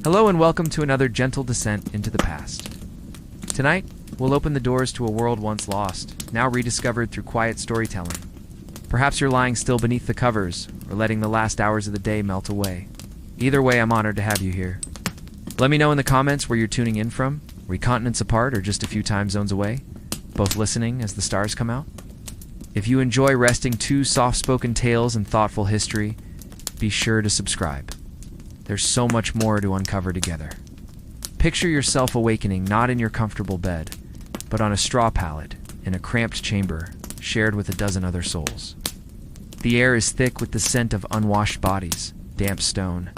Hello and welcome to another gentle descent into the past. Tonight, we'll open the doors to a world once lost, now rediscovered through quiet storytelling. Perhaps you're lying still beneath the covers, or letting the last hours of the day melt away. Either way, I'm honored to have you here. Let me know in the comments where you're tuning in from, are we continents apart or just a few time zones away, both listening as the stars come out? If you enjoy resting two soft-spoken tales and thoughtful history, be sure to subscribe. There's so much more to uncover together. Picture yourself awakening not in your comfortable bed, but on a straw pallet in a cramped chamber shared with a dozen other souls. The air is thick with the scent of unwashed bodies, damp stone,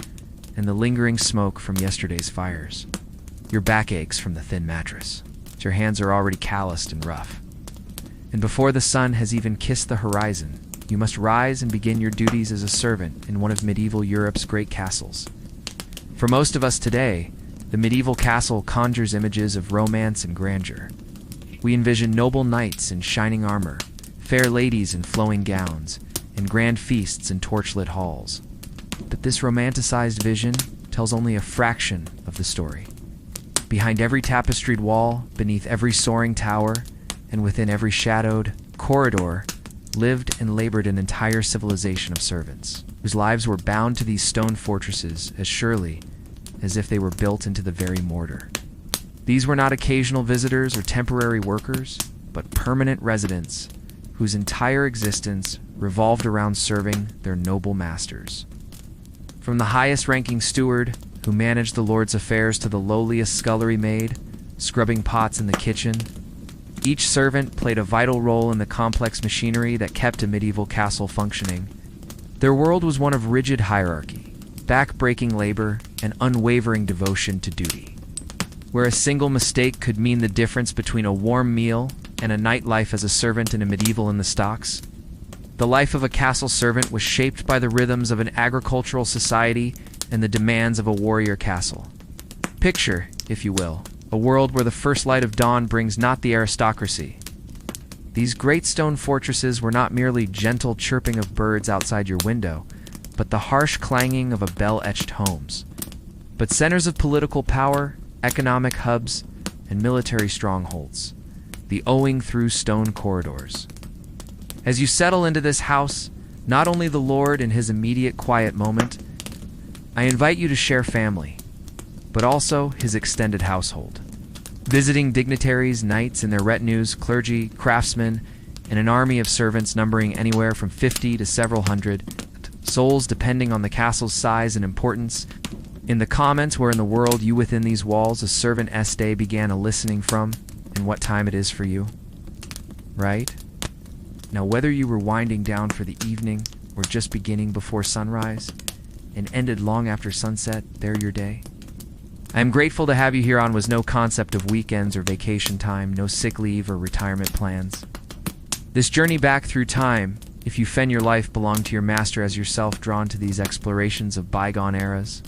and the lingering smoke from yesterday's fires. Your back aches from the thin mattress. Your hands are already calloused and rough. And before the sun has even kissed the horizon, you must rise and begin your duties as a servant in one of medieval Europe's great castles. For most of us today, the medieval castle conjures images of romance and grandeur. We envision noble knights in shining armor, fair ladies in flowing gowns, and grand feasts in torchlit halls. But this romanticized vision tells only a fraction of the story. Behind every tapestried wall, beneath every soaring tower, and within every shadowed corridor, lived and labored an entire civilization of servants, whose lives were bound to these stone fortresses as surely as if they were built into the very mortar. These were not occasional visitors or temporary workers, but permanent residents whose entire existence revolved around serving their noble masters. From the highest-ranking steward, who managed the lord's affairs, to the lowliest scullery maid, scrubbing pots in the kitchen, each servant played a vital role in the complex machinery that kept a medieval castle functioning. Their world was one of rigid hierarchy, back-breaking labor, and unwavering devotion to duty, where a single mistake could mean the difference between a warm meal and a nightlife as a servant in a medieval in the stocks. The life of a castle servant was shaped by the rhythms of an agricultural society and the demands of a warrior castle. Picture, if you will, a world where the first light of dawn brings not the aristocracy. These great stone fortresses were not merely gentle chirping of birds outside your window, but the harsh clanging of a bell-etched homes, but centers of political power, economic hubs, and military strongholds, the owing through stone corridors. As you settle into this house, not only the Lord in his immediate quiet moment, I invite you to share family, but also his extended household. Visiting dignitaries, knights and their retinues, clergy, craftsmen, and an army of servants numbering anywhere from 50 to several hundred souls depending on the castle's size and importance. In the comments where in the world you within these walls a servant day began a listening from, and what time it is for you. Right? Now whether you were winding down for the evening or just beginning before sunrise and ended long after sunset, there your day. I am grateful to have you here on was no concept of weekends or vacation time, no sick leave or retirement plans. This journey back through time, if you fen your life, belonged to your master as yourself drawn to these explorations of bygone eras.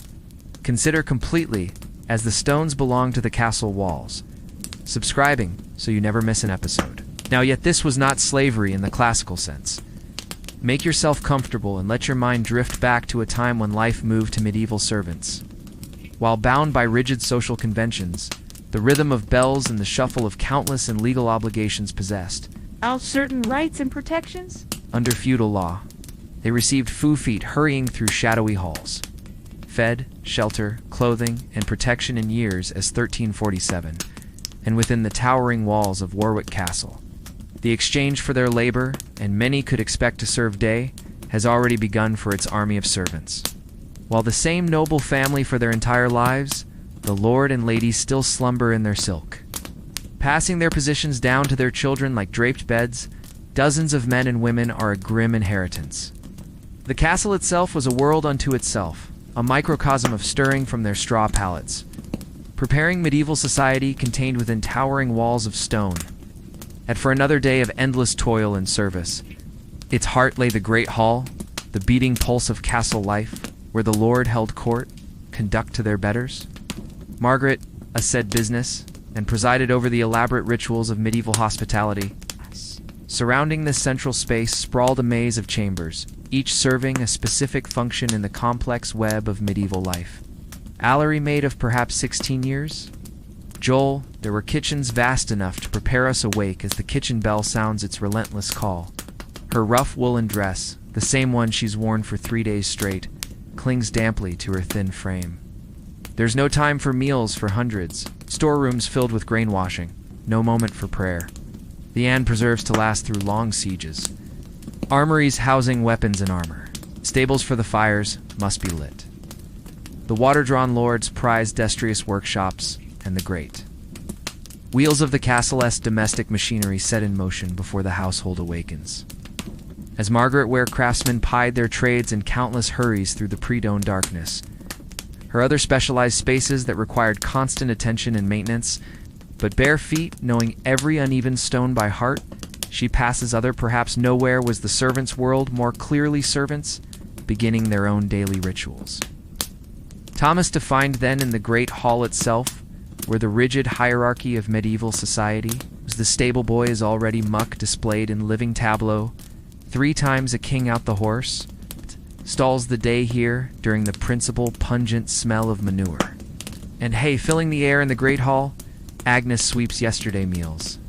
Consider completely as the stones belong to the castle walls, subscribing so you never miss an episode. Now yet this was not slavery in the classical sense. Make yourself comfortable and let your mind drift back to a time when life moved to medieval servants. While bound by rigid social conventions, the rhythm of bells and the shuffle of countless and legal obligations possessed All certain rights and protections? under feudal law, they received feet hurrying through shadowy halls, fed, shelter, clothing, and protection in years as 1347, and within the towering walls of Warwick Castle. The exchange for their labor, and many could expect to serve day, has already begun for its army of servants. While the same noble family for their entire lives, the lord and lady still slumber in their silk, passing their positions down to their children like draped beds. Dozens of men and women are a grim inheritance. The castle itself was a world unto itself, a microcosm of stirring from their straw pallets, preparing medieval society contained within towering walls of stone. And for another day of endless toil and service, its heart lay the great hall, the beating pulse of castle life, where the lord held court, conduct to their betters. Margaret said business, and presided over the elaborate rituals of medieval hospitality. Surrounding this central space sprawled a maze of chambers, each serving a specific function in the complex web of medieval life. Allery maid of perhaps 16 years? Joel, there were kitchens vast enough to prepare us awake as the kitchen bell sounds its relentless call. Her rough woolen dress, the same one she's worn for 3 days straight, clings damply to her thin frame. There's no time for meals for hundreds, storerooms filled with grain washing, no moment for prayer. The Anne preserves to last through long sieges. Armories housing weapons and armor. Stables for the fires must be lit. The water-drawn lords prize destrious workshops and the great. Wheels of the castle-esque domestic machinery set in motion before the household awakens. As Margaret Ware craftsmen pied their trades in countless hurries through the pre-dawn darkness, her other specialized spaces that required constant attention and maintenance, but bare feet, knowing every uneven stone by heart, she passes other perhaps nowhere was the servants' world more clearly servants, beginning their own daily rituals. Thomas defined then in the great hall itself, where the rigid hierarchy of medieval society was the stable boy is already muck displayed in living tableau, 3 times a king out the horse, stalls the day here during the principal pungent smell of manure. And hey, filling the air in the great hall, Agnes sweeps yesterday meals.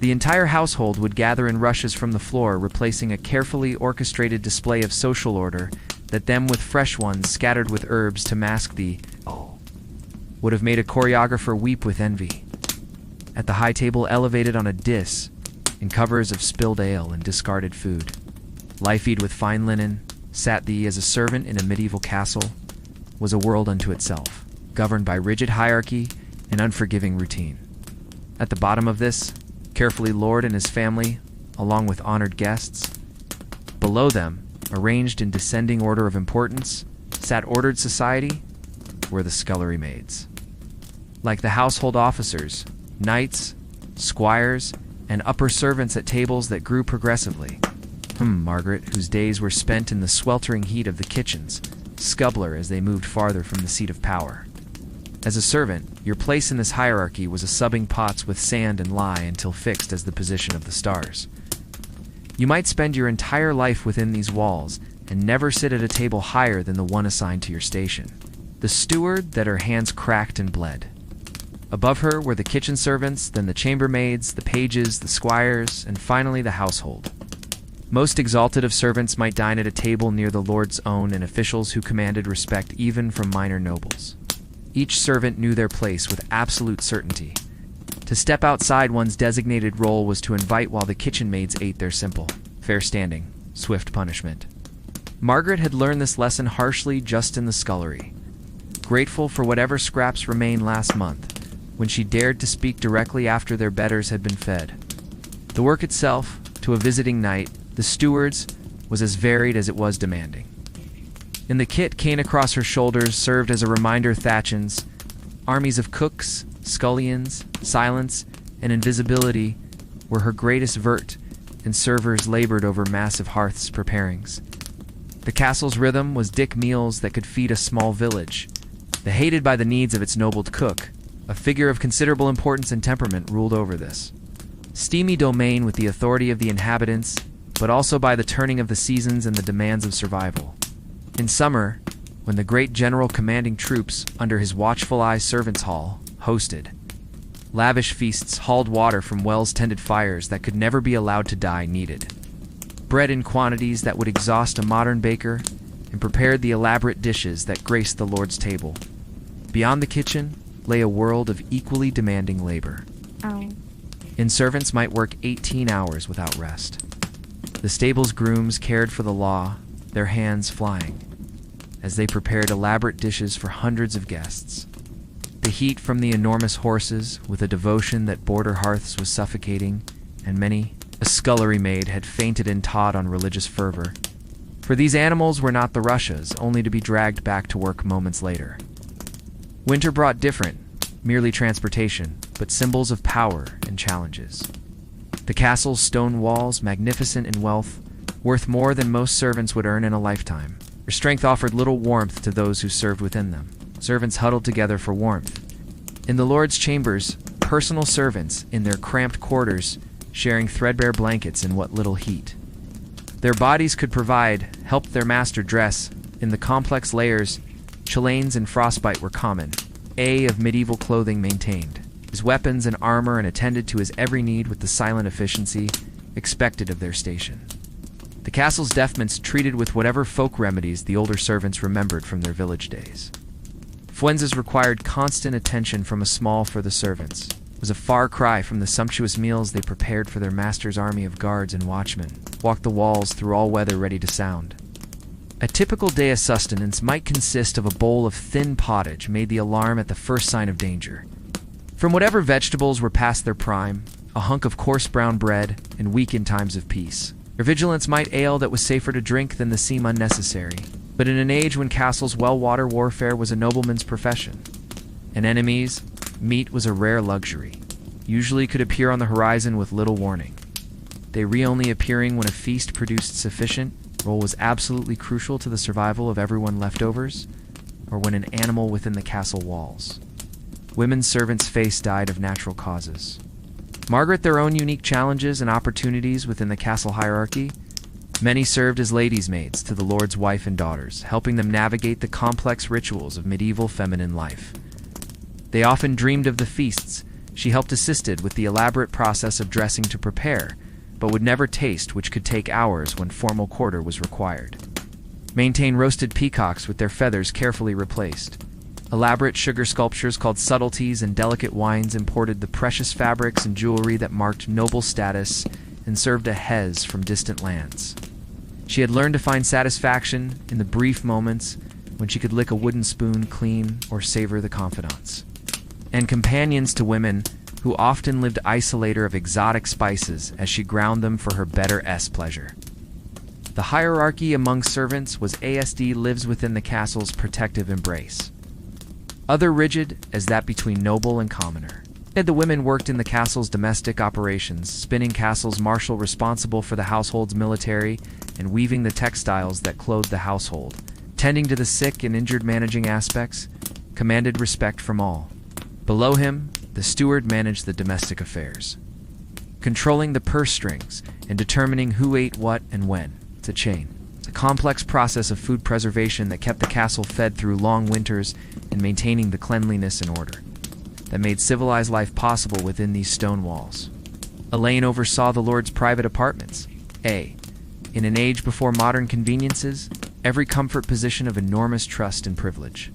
The entire household would gather in rushes from the floor, replacing a carefully orchestrated display of social order that them with fresh ones scattered with herbs to mask the would have made a choreographer weep with envy. At the high table elevated on a dish, in covers of spilled ale and discarded food, life-eed with fine linen, sat thee as a servant in a medieval castle, was a world unto itself, governed by rigid hierarchy and unforgiving routine. At the bottom of this, carefully Lord and his family, along with honored guests. Below them, arranged in descending order of importance, sat ordered society, were the scullery maids. Like the household officers, knights, squires, and upper servants at tables that grew progressively. Margaret, whose days were spent in the sweltering heat of the kitchens, scubbler as they moved farther from the seat of power. As a servant, your place in this hierarchy was a subbing pots with sand and lye until fixed as the position of the stars. You might spend your entire life within these walls and never sit at a table higher than the one assigned to your station. The steward that her hands cracked and bled. Above her were the kitchen servants, then the chambermaids, the pages, the squires, and finally the household. Most exalted of servants might dine at a table near the lord's own and officials who commanded respect even from minor nobles. Each servant knew their place with absolute certainty. To step outside one's designated role was to invite while the kitchen maids ate their simple, fair standing, swift punishment. Margaret had learned this lesson harshly just in the scullery. Grateful for whatever scraps remained last month, when she dared to speak directly after their betters had been fed. The work itself, to a visiting knight, the steward's, was as varied as it was demanding. In the kit cane across her shoulders served as a reminder Thatchins, armies of cooks, scullions, silence, and invisibility were her greatest vert, and servers labored over massive hearths preparings. The castle's rhythm was Dick meals that could feed a small village. The hated by the needs of its nobled cook, a figure of considerable importance and temperament, ruled over this. Steamy domain with the authority of the inhabitants, but also by the turning of the seasons and the demands of survival. In summer, when the great general commanding troops under his watchful eye servants' hall hosted, lavish feasts hauled water from wells-tended fires that could never be allowed to die needed, bread in quantities that would exhaust a modern baker, and prepared the elaborate dishes that graced the Lord's table. Beyond the kitchen lay a world of equally demanding labor. In servants might work 18 hours without rest. The stable's grooms cared for the law, their hands flying, as they prepared elaborate dishes for hundreds of guests. The heat from the enormous horses, with a devotion that border hearths was suffocating, and many a scullery maid had fainted in Todd on religious fervor. For these animals were not the Russias, only to be dragged back to work moments later. Winter brought different, merely transportation, but symbols of power and challenges. The castle's stone walls, magnificent in wealth, worth more than most servants would earn in a lifetime. Their strength offered little warmth to those who served within them. Servants huddled together for warmth. In the Lord's chambers, personal servants, in their cramped quarters, sharing threadbare blankets in what little heat their bodies could provide, helped their master dress, in the complex layers, Chalanes and frostbite were common. Of medieval clothing maintained his weapons and armor and attended to his every need with the silent efficiency expected of their station. The castle's defments treated with whatever folk remedies the older servants remembered from their village days. Fuenzes required constant attention from a small for the servants. It was a far cry from the sumptuous meals they prepared for their master's army of guards and watchmen, walked the walls through all weather ready to sound. A typical day of sustenance might consist of a bowl of thin pottage made the alarm at the first sign of danger. From whatever vegetables were past their prime, a hunk of coarse brown bread, and weak in times of peace. Their vigilance might ale that was safer to drink than the seem unnecessary, but in an age when castles well-water warfare was a nobleman's profession, and enemies, meat was a rare luxury, usually could appear on the horizon with little warning. They only appearing when a feast produced sufficient role was absolutely crucial to the survival of everyone leftovers, or when an animal within the castle walls. Women's servants' face died of natural causes. Margaret their own unique challenges and opportunities within the castle hierarchy. Many served as ladies' maids to the lord's wife and daughters, helping them navigate the complex rituals of medieval feminine life. They often dreamed of the feasts she helped assisted with the elaborate process of dressing to prepare, but would never taste, which could take hours when formal quarter was required. Maintain roasted peacocks with their feathers carefully replaced. Elaborate sugar sculptures called subtleties and delicate wines imported the precious fabrics and jewelry that marked noble status and served a hez from distant lands. She had learned to find satisfaction in the brief moments when she could lick a wooden spoon clean or savor the confidants. And companions to women who often lived isolator of exotic spices as she ground them for her better pleasure. The hierarchy among servants was ASD lives within the castle's protective embrace. Other rigid as that between noble and commoner. The women worked in the castle's domestic operations, spinning castle's marshal responsible for the household's military and weaving the textiles that clothed the household, tending to the sick and injured managing aspects, commanded respect from all. Below him, the steward managed the domestic affairs, controlling the purse strings and determining who ate what and when. It's a chain. It's a complex process of food preservation that kept the castle fed through long winters and maintaining the cleanliness and order that made civilized life possible within these stone walls. Elaine oversaw the lord's private apartments. In an age before modern conveniences, every comfort position of enormous trust and privilege.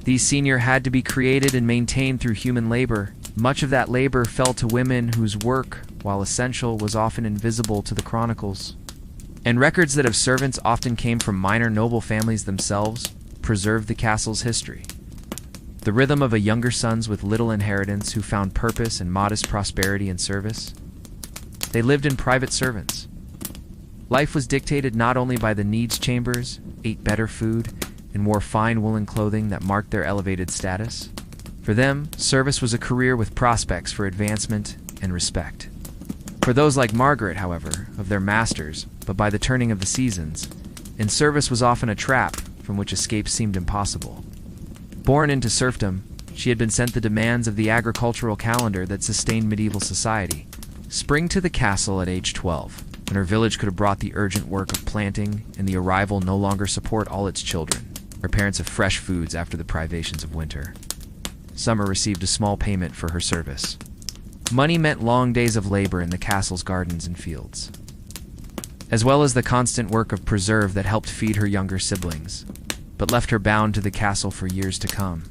These senior had to be created and maintained through human labor. Much of that labor fell to women whose work, while essential, was often invisible to the chronicles. And records that of servants often came from minor noble families themselves preserved the castle's history. The rhythm of a younger sons with little inheritance who found purpose and modest prosperity in service. They lived in private servants. Life was dictated not only by the needs chambers, ate better food, and wore fine woolen clothing that marked their elevated status. For them, service was a career with prospects for advancement and respect. For those like Margaret, however, of their masters, but by the turning of the seasons, and service was often a trap from which escape seemed impossible. Born into serfdom, she had been sent the demands of the agricultural calendar that sustained medieval society. Spring to the castle at age 12, when her village could have brought the urgent work of planting and the arrival no longer support all its children, her parents of fresh foods after the privations of winter. Summer received a small payment for her service. Money meant long days of labor in the castle's gardens and fields, as well as the constant work of preserve that helped feed her younger siblings, but left her bound to the castle for years to come.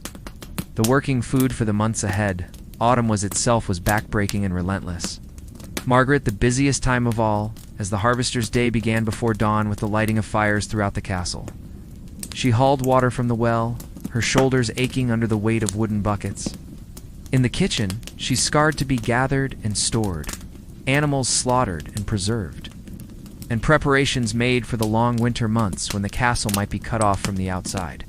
The working food for the months ahead, autumn itself was backbreaking and relentless. Margaret, the busiest time of all, as the harvester's day began before dawn with the lighting of fires throughout the castle. She hauled water from the well, her shoulders aching under the weight of wooden buckets. In the kitchen, she scarred to be gathered and stored, animals slaughtered and preserved, and preparations made for the long winter months when the castle might be cut off from the outside.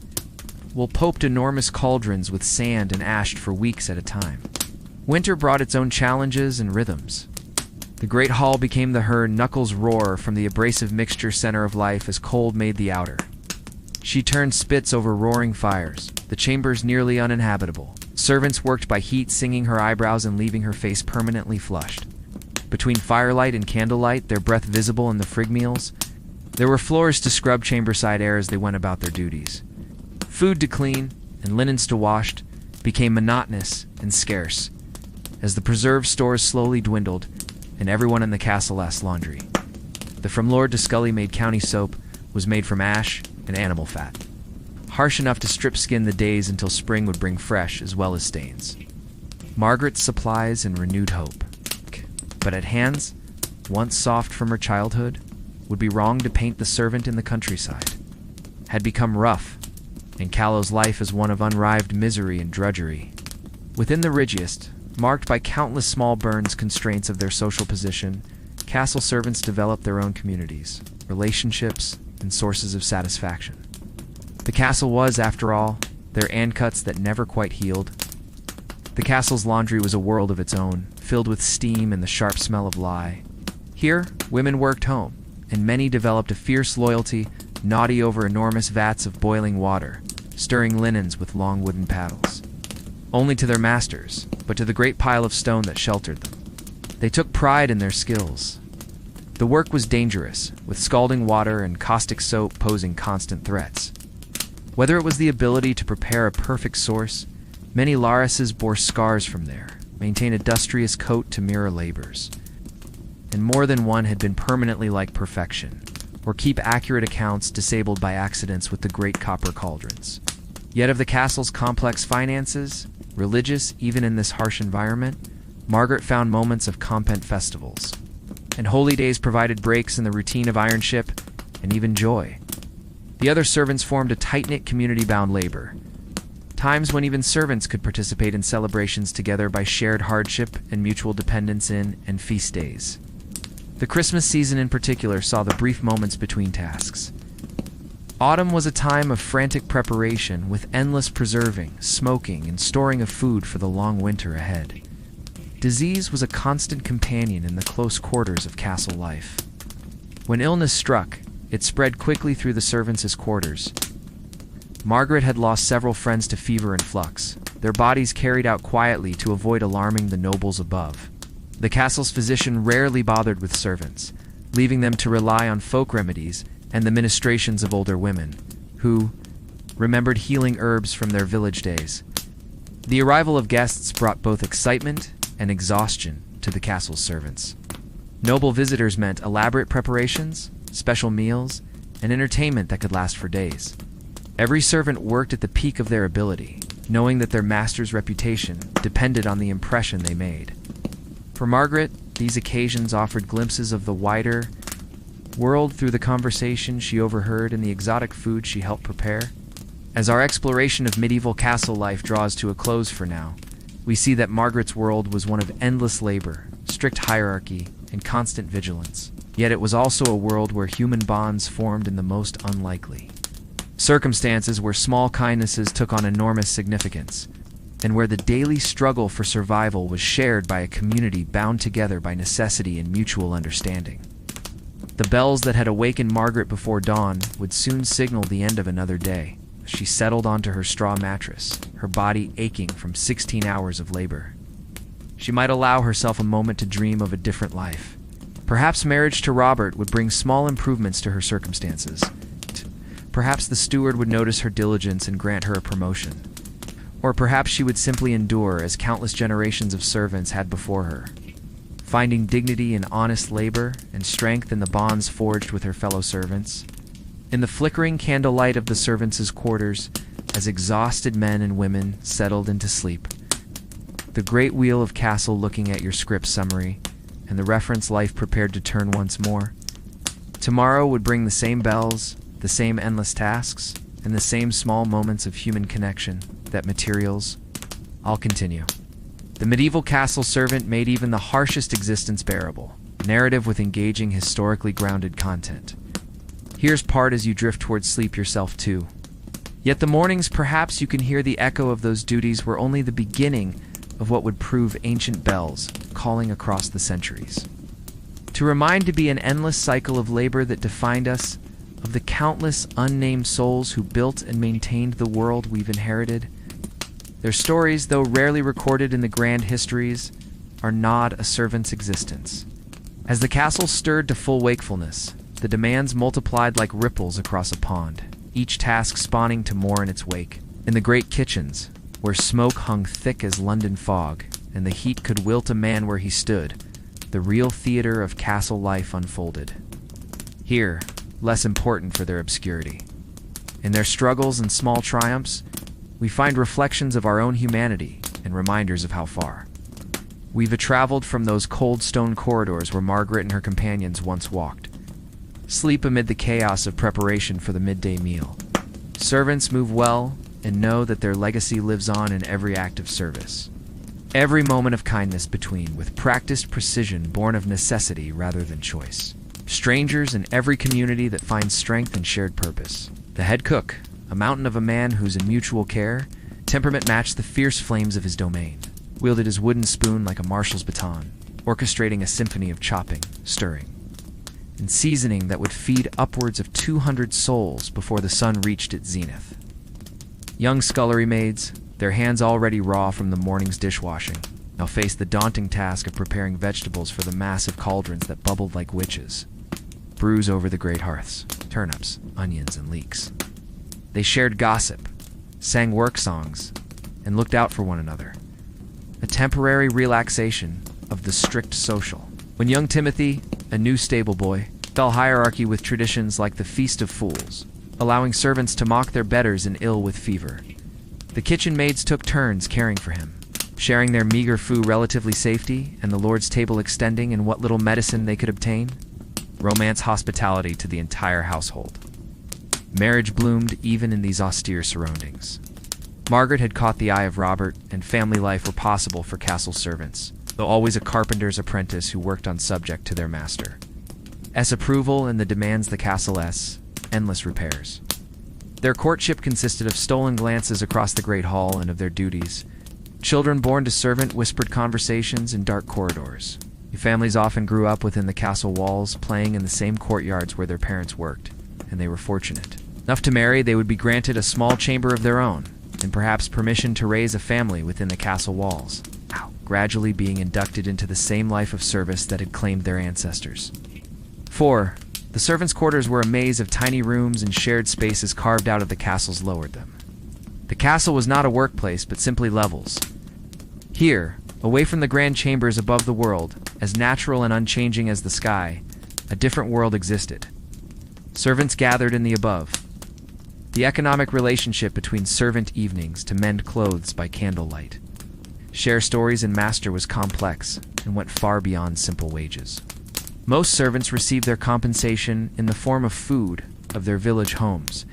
Will poped enormous cauldrons with sand and ash for weeks at a time. Winter brought its own challenges and rhythms. The great hall became her knuckles roar from the abrasive mixture center of life as cold made the outer. She turned spits over roaring fires, the chambers nearly uninhabitable. Servants worked by heat, singing her eyebrows and leaving her face permanently flushed. Between firelight and candlelight, their breath visible in the frig meals, there were floors to scrub chamberside air as they went about their duties. Food to clean and linens to wash became monotonous and scarce, as the preserve stores slowly dwindled and everyone in the castle asked laundry. The from Lord to Scully made county soap was made from ash and animal fat, harsh enough to strip skin the days until spring would bring fresh as well as stains. Margaret's supplies and renewed hope. But at hands, once soft from her childhood, would be wrong to paint the servant in the countryside, had become rough, and Callow's life as one of unrived misery and drudgery. Within the Rigiest, marked by countless small burns constraints of their social position, castle servants developed their own communities, relationships, and sources of satisfaction. The castle was, after all, their ancuts that never quite healed. The castle's laundry was a world of its own, filled with steam and the sharp smell of lye. Here, women worked home, and many developed a fierce loyalty, naughty over enormous vats of boiling water, stirring linens with long wooden paddles. Only to their masters, but to the great pile of stone that sheltered them. They took pride in their skills. The work was dangerous, with scalding water and caustic soap posing constant threats. Whether it was the ability to prepare a perfect sauce, many Larises bore scars from there, maintain a industrious coat to mirror labors. And more than one had been permanently like perfection, or keep accurate accounts disabled by accidents with the great copper cauldrons. Yet of the castle's complex finances, religious even in this harsh environment, Margaret found moments of compent festivals. And holy days provided breaks in the routine of ironship and even joy. The other servants formed a tight-knit community-bound labor, times when even servants could participate in celebrations together by shared hardship and mutual dependence in and feast days. The Christmas season in particular saw the brief moments between tasks. Autumn was a time of frantic preparation with endless preserving, smoking, and storing of food for the long winter ahead. Disease was a constant companion in the close quarters of castle life. When illness struck, it spread quickly through the servants' quarters. Margaret had lost several friends to fever and flux, their bodies carried out quietly to avoid alarming the nobles above. The castle's physician rarely bothered with servants, leaving them to rely on folk remedies and the ministrations of older women, who remembered healing herbs from their village days. The arrival of guests brought both excitement and exhaustion to the castle's servants. Noble visitors meant elaborate preparations, special meals, and entertainment that could last for days. Every servant worked at the peak of their ability, knowing that their master's reputation depended on the impression they made. For Margaret, these occasions offered glimpses of the wider world through the conversation she overheard and the exotic food she helped prepare. As our exploration of medieval castle life draws to a close for now, we see that Margaret's world was one of endless labor, strict hierarchy, and constant vigilance. Yet it was also a world where human bonds formed in the most unlikely circumstances, where small kindnesses took on enormous significance, and where the daily struggle for survival was shared by a community bound together by necessity and mutual understanding. The bells that had awakened Margaret before dawn would soon signal the end of another day. She settled onto her straw mattress, her body aching from 16 hours of labor. She might allow herself a moment to dream of a different life. Perhaps marriage to Robert would bring small improvements to her circumstances. Perhaps the steward would notice her diligence and grant her a promotion. Or perhaps she would simply endure as countless generations of servants had before her, finding dignity in honest labor and strength in the bonds forged with her fellow servants. In the flickering candlelight of the servants' quarters, as exhausted men and women settled into sleep, the great wheel of castle looking at your script summary, and the reference life prepared to turn once more, tomorrow would bring the same bells, the same endless tasks, and the same small moments of human connection that materials. I'll continue. The medieval castle servant made even the harshest existence bearable, narrative with engaging, historically grounded content. Here's part as you drift towards sleep yourself too. Yet the mornings perhaps you can hear the echo of those duties were only the beginning of what would prove ancient bells calling across the centuries. To remind to be an endless cycle of labor that defined us, of the countless unnamed souls who built and maintained the world we've inherited. Their stories, though rarely recorded in the grand histories, are nod a servant's existence. As the castle stirred to full wakefulness, the demands multiplied like ripples across a pond. each task spawning to more in its wake. In the great kitchens, where smoke hung thick as London fog, and the heat could wilt a man where he stood, the real theater of castle life unfolded. Here, less important for their obscurity. In their struggles and small triumphs, we find reflections of our own humanity and reminders of how far we've traveled from those cold stone corridors where Margaret and her companions once walked. Sleep amid the chaos of preparation for the midday meal. Servants move well and know that their legacy lives on in every act of service. Every moment of kindness between, with practiced precision born of necessity rather than choice. Strangers in every community that finds strength and shared purpose. The head cook, a mountain of a man whose in mutual care, temperament matched the fierce flames of his domain, wielded his wooden spoon like a marshal's baton, orchestrating a symphony of chopping, stirring, and seasoning that would feed upwards of 200 souls before the sun reached its zenith. Young scullery maids, their hands already raw from the morning's dishwashing, now faced the daunting task of preparing vegetables for the massive cauldrons that bubbled like witches, brews over the great hearths, turnips, onions, and leeks. They shared gossip, sang work songs, and looked out for one another. A temporary relaxation of the strict social. When young Timothy, a new stable boy, fell hierarchy with traditions like the Feast of Fools, allowing servants to mock their betters and ill with fever. The kitchen maids took turns caring for him, sharing their meager food relatively safety and the Lord's table extending in what little medicine they could obtain. Romance hospitality to the entire household. Marriage bloomed even in these austere surroundings. Margaret had caught the eye of Robert, and family life were possible for castle servants, though always a carpenter's apprentice who worked on subject to their master. Approval and the demands the castle endless repairs. Their courtship consisted of stolen glances across the great hall and of their duties. Children born to servant whispered conversations in dark corridors. Families often grew up within the castle walls, playing in the same courtyards where their parents worked, and they were fortunate enough to marry. They would be granted a small chamber of their own, and perhaps permission to raise a family within the castle walls, gradually being inducted into the same life of service that had claimed their ancestors. 4. The servants' quarters were a maze of tiny rooms and shared spaces carved out of the castle's lowered them. The castle was not a workplace, but simply levels. Here, away from the grand chambers above the world, as natural and unchanging as the sky, a different world existed. Servants gathered in the above. The economic relationship between servant evenings to mend clothes by candlelight. Share stories and master was complex and went far beyond simple wages. Most servants received their compensation in the form of food of their village homes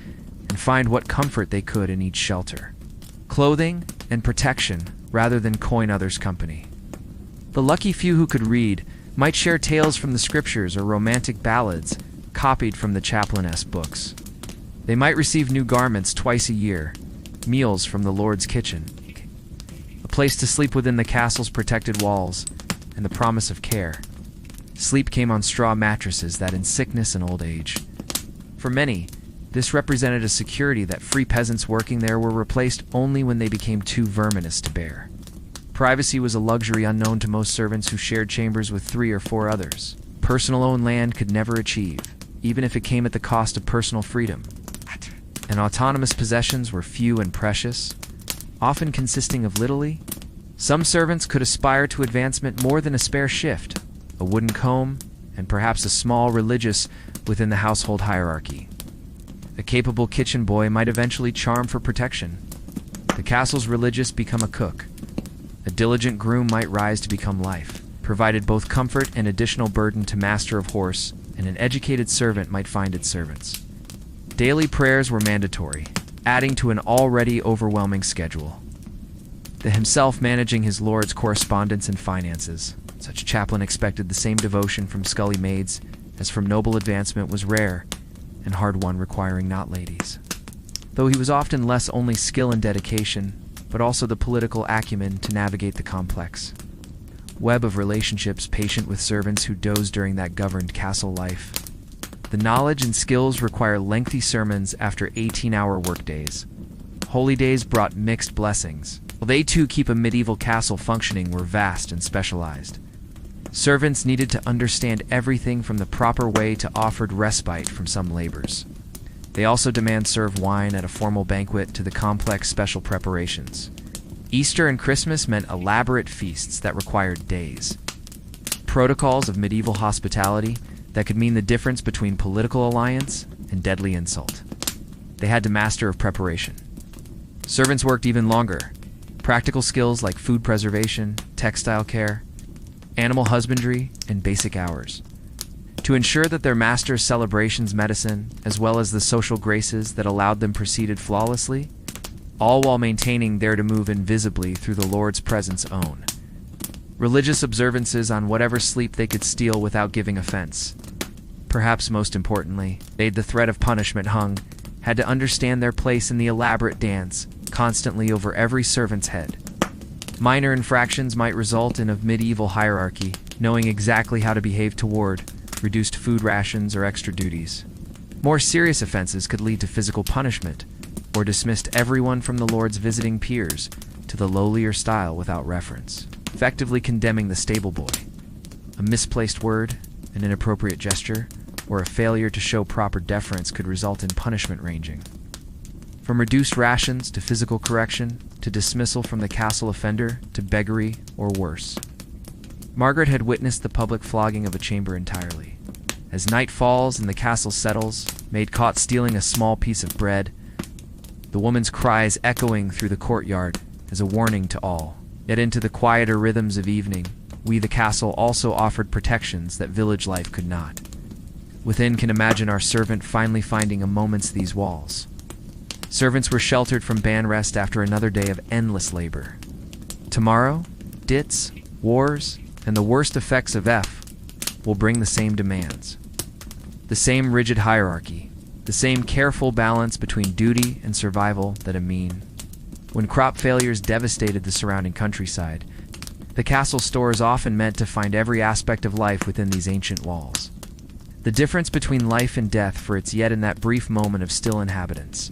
and find what comfort they could in each shelter. Clothing and protection rather than coin others' company. The lucky few who could read might share tales from the scriptures or romantic ballads copied from the chaplainess books. They might receive new garments twice a year, meals from the Lord's kitchen, a place to sleep within the castle's protected walls, and the promise of care. Sleep came on straw mattresses that in sickness and old age. For many, this represented a security that free peasants working there were replaced only when they became too verminous to bear. Privacy was a luxury unknown to most servants who shared chambers with 3 or 4 others. Personal owned land could never achieve, even if it came at the cost of personal freedom. And autonomous possessions were few and precious, often consisting of littly. Some servants could aspire to advancement more than a spare shift, a wooden comb, and perhaps a small religious within the household hierarchy. A capable kitchen boy might eventually charm for protection. The castle's religious become a cook. A diligent groom might rise to become life, provided both comfort and additional burden to master of horse, and an educated servant might find its servants. Daily prayers were mandatory, adding to an already overwhelming schedule. The himself managing his lord's correspondence and finances. Such chaplain expected the same devotion from scullery maids as from noble advancement was rare, and hard won requiring not ladies. Though he was often less only skill and dedication, but also the political acumen to navigate the complex web of relationships patient with servants who doze during that governed castle life. The knowledge and skills require lengthy sermons after 18-hour workdays. Holy days brought mixed blessings, while they too keep a medieval castle functioning were vast and specialized. Servants needed to understand everything from the proper way to offered respite from some labors. They also demand serve wine at a formal banquet to the complex special preparations. Easter and Christmas meant elaborate feasts that required days. Protocols of medieval hospitality that could mean the difference between political alliance and deadly insult. They had to master of preparation. Servants worked even longer. Practical skills like food preservation, textile care, animal husbandry, and basic hours. To ensure that their master's celebrations medicine, as well as the social graces that allowed them proceeded flawlessly, all while maintaining there to move invisibly through the Lord's presence own. Religious observances on whatever sleep they could steal without giving offense. Perhaps most importantly, they'd the threat of punishment hung, had to understand their place in the elaborate dance, constantly over every servant's head. Minor infractions might result in a medieval hierarchy, knowing exactly how to behave toward reduced food rations or extra duties. More serious offenses could lead to physical punishment, or dismissed everyone from the Lord's visiting peers to the lowlier style without reference, effectively condemning the stable boy. A misplaced word, an inappropriate gesture, or a failure to show proper deference could result in punishment ranging from reduced rations to physical correction, to dismissal from the castle offender, to beggary or worse. Margaret had witnessed the public flogging of a chamber entirely. As night falls and the castle settles, maid caught stealing a small piece of bread, the woman's cries echoing through the courtyard as a warning to all. Yet into the quieter rhythms of evening, we the castle also offered protections that village life could not. Within can imagine our servant finally finding a moment's these walls. Servants were sheltered from ban rest after another day of endless labor. Tomorrow, dits, wars, and the worst effects of F will bring the same demands. The same rigid hierarchy, the same careful balance between duty and survival that when crop failures devastated the surrounding countryside, the castle stores often meant to find every aspect of life within these ancient walls. The difference between life and death for its yet in that brief moment of still inhabitants.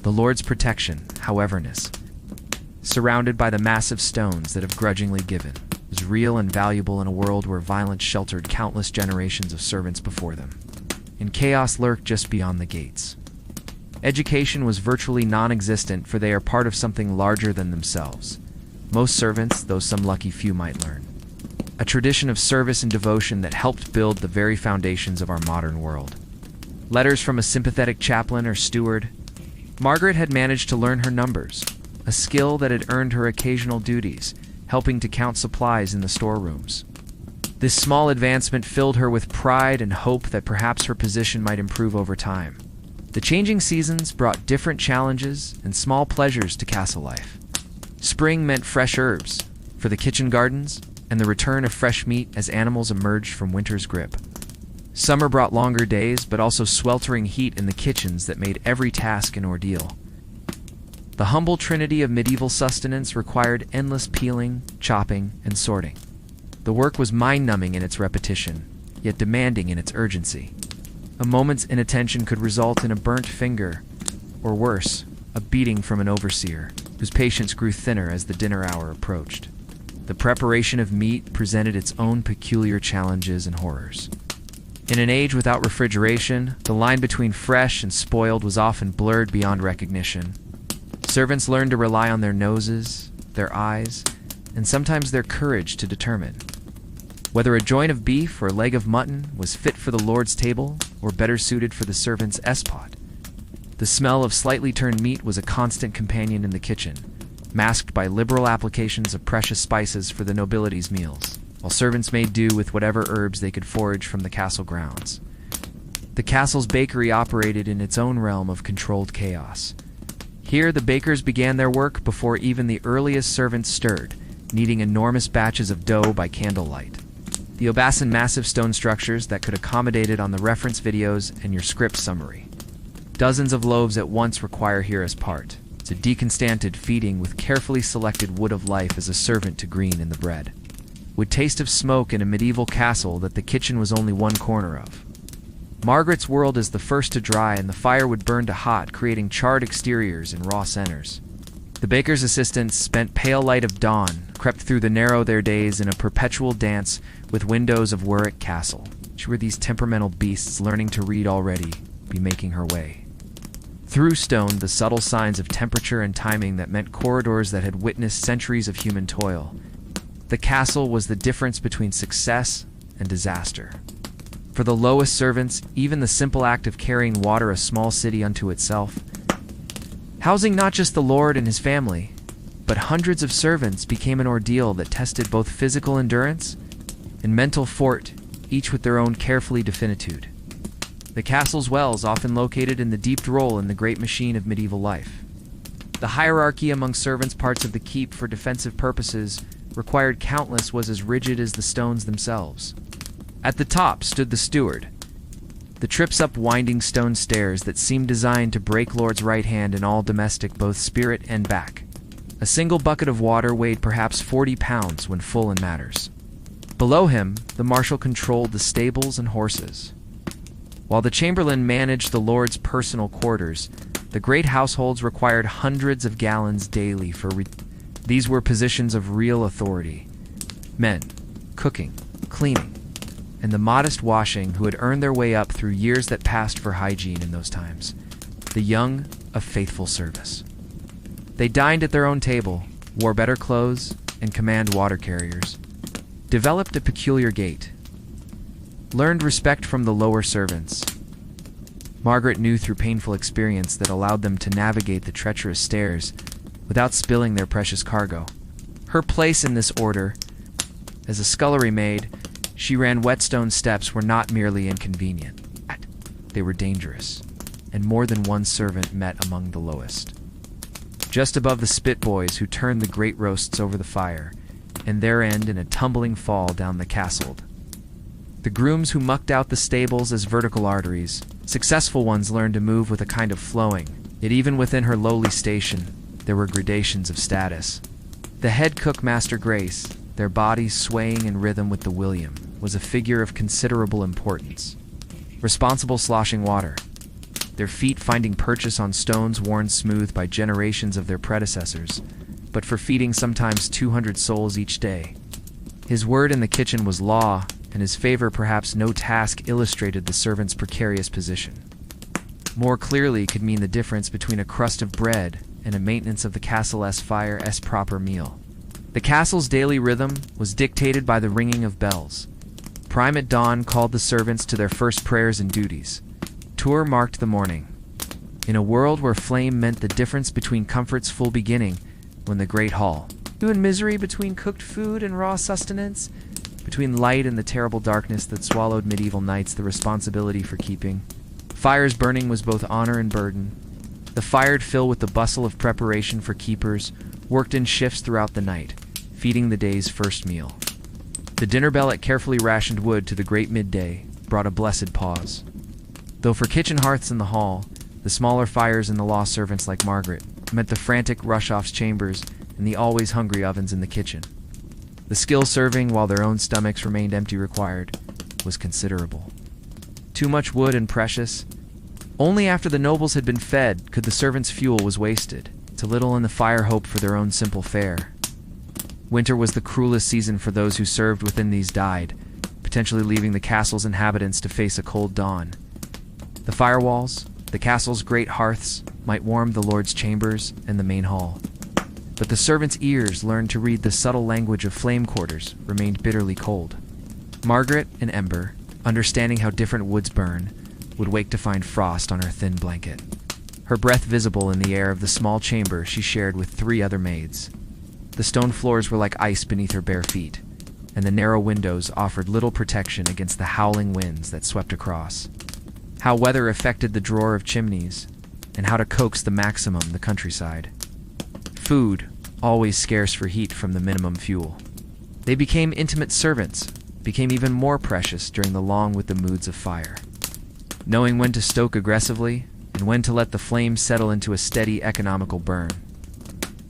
The Lord's protection, howeverness, surrounded by the massive stones that have grudgingly given, was real and valuable in a world where violence sheltered countless generations of servants before them, and chaos lurked just beyond the gates. Education was virtually non-existent, for they are part of something larger than themselves. Most servants, though some lucky few might learn. A tradition of service and devotion that helped build the very foundations of our modern world. Letters from a sympathetic chaplain or steward. Margaret had managed to learn her numbers, a skill that had earned her occasional duties, helping to count supplies in the storerooms. This small advancement filled her with pride and hope that perhaps her position might improve over time. The changing seasons brought different challenges and small pleasures to castle life. Spring meant fresh herbs for the kitchen gardens and the return of fresh meat as animals emerged from winter's grip. Summer brought longer days, but also sweltering heat in the kitchens that made every task an ordeal. The humble trinity of medieval sustenance required endless peeling, chopping, and sorting. The work was mind-numbing in its repetition, yet demanding in its urgency. A moment's inattention could result in a burnt finger, or worse, a beating from an overseer, whose patience grew thinner as the dinner hour approached. The preparation of meat presented its own peculiar challenges and horrors. In an age without refrigeration, the line between fresh and spoiled was often blurred beyond recognition. Servants learned to rely on their noses, their eyes, and sometimes their courage to determine whether a joint of beef or leg of mutton was fit for the Lord's table or better suited for the servant's S-pot. The smell of slightly turned meat was a constant companion in the kitchen, masked by liberal applications of precious spices for the nobility's meals, while servants made do with whatever herbs they could forage from the castle grounds. The castle's bakery operated in its own realm of controlled chaos. Here the bakers began their work before even the earliest servants stirred, kneading enormous batches of dough by candlelight. The Obasan massive stone structures that could accommodate it on the reference videos and your script summary. Dozens of loaves at once require here as part. It's a deconstanted feeding with carefully selected wood of life as a servant to green in the bread. Would taste of smoke in a medieval castle that the kitchen was only one corner of. Margaret's world is the first to dry, and the fire would burn to hot, creating charred exteriors and raw centers. The baker's assistants spent pale light of dawn, crept through the narrow their days in a perpetual dance with windows of Warwick Castle. She were these temperamental beasts learning to read already, be making her way. Through stone, the subtle signs of temperature and timing that meant corridors that had witnessed centuries of human toil. The castle was the difference between success and disaster. For the lowest servants, even the simple act of carrying water a small city unto itself, housing not just the lord and his family, but hundreds of servants, became an ordeal that tested both physical endurance and mental fort, each with their own carefully definitude. The castle's wells, often located in the deep role in the great machine of medieval life. The hierarchy among servants' parts of the keep for defensive purposes required countless was as rigid as the stones themselves. At the top stood the steward, the trips up winding stone stairs that seemed designed to break Lord's right hand in all domestic both spirit and back. A single bucket of water weighed perhaps 40 pounds when full in matters. Below him, the marshal controlled the stables and horses. While the chamberlain managed the lord's personal quarters, the great households required hundreds of gallons daily for these were positions of real authority. Men, cooking, cleaning, and the modest washing who had earned their way up through years that passed for hygiene in those times. The young of faithful service. They dined at their own table, wore better clothes, and command water carriers. Developed a peculiar gait. Learned respect from the lower servants. Margaret knew through painful experience that allowed them to navigate the treacherous stairs without spilling their precious cargo. Her place in this order, as a scullery maid, she ran whetstone steps, were not merely inconvenient. They were dangerous, and more than one servant met among the lowest. Just above the spit boys who turned the great roasts over the fire, and their end in a tumbling fall down the castle. The grooms who mucked out the stables as vertical arteries. Successful ones learned to move with a kind of flowing, yet even within her lowly station, there were gradations of status. The head cook, Master Grace, their bodies swaying in rhythm with the William, was a figure of considerable importance. Responsible sloshing water, their feet finding purchase on stones worn smooth by generations of their predecessors, but for feeding sometimes 200 souls each day. His word in the kitchen was law, and his favor perhaps no task illustrated the servant's precarious position. More clearly could mean the difference between a crust of bread and a maintenance of the castle's fire's proper meal. The castle's daily rhythm was dictated by the ringing of bells. Prime at dawn called the servants to their first prayers and duties. Tour marked the morning. In a world where flame meant the difference between comfort's full beginning, when the great hall, in misery between cooked food and raw sustenance, between light and the terrible darkness that swallowed medieval nights the responsibility for keeping. Fires burning was both honor and burden. The fire'd fill with the bustle of preparation for keepers, worked in shifts throughout the night, feeding the day's first meal. The dinner bell at carefully rationed wood to the great midday brought a blessed pause. Though for kitchen hearths in the hall, the smaller fires in the law servants like Margaret meant the frantic rush-offs chambers and the always hungry ovens in the kitchen. The skill serving while their own stomachs remained empty required was considerable. Too much wood and precious. Only after the nobles had been fed could the servants' fuel was wasted, to little in the fire hope for their own simple fare. Winter was the cruelest season for those who served within these died, potentially leaving the castle's inhabitants to face a cold dawn. The firewalls, the castle's great hearths, might warm the lord's chambers and the main hall. But the servants' ears, learned to read the subtle language of flame quarters, remained bitterly cold. Margaret, an ember, understanding how different woods burn, would wake to find frost on her thin blanket. Her breath visible in the air of the small chamber she shared with 3 other maids. The stone floors were like ice beneath her bare feet, and the narrow windows offered little protection against the howling winds that swept across. How weather affected the drawer of chimneys, and how to coax the maximum the countryside. Food, always scarce for heat from the minimum fuel. They became intimate servants, became even more precious during the long with the moods of fire. Knowing when to stoke aggressively, and when to let the flames settle into a steady economical burn.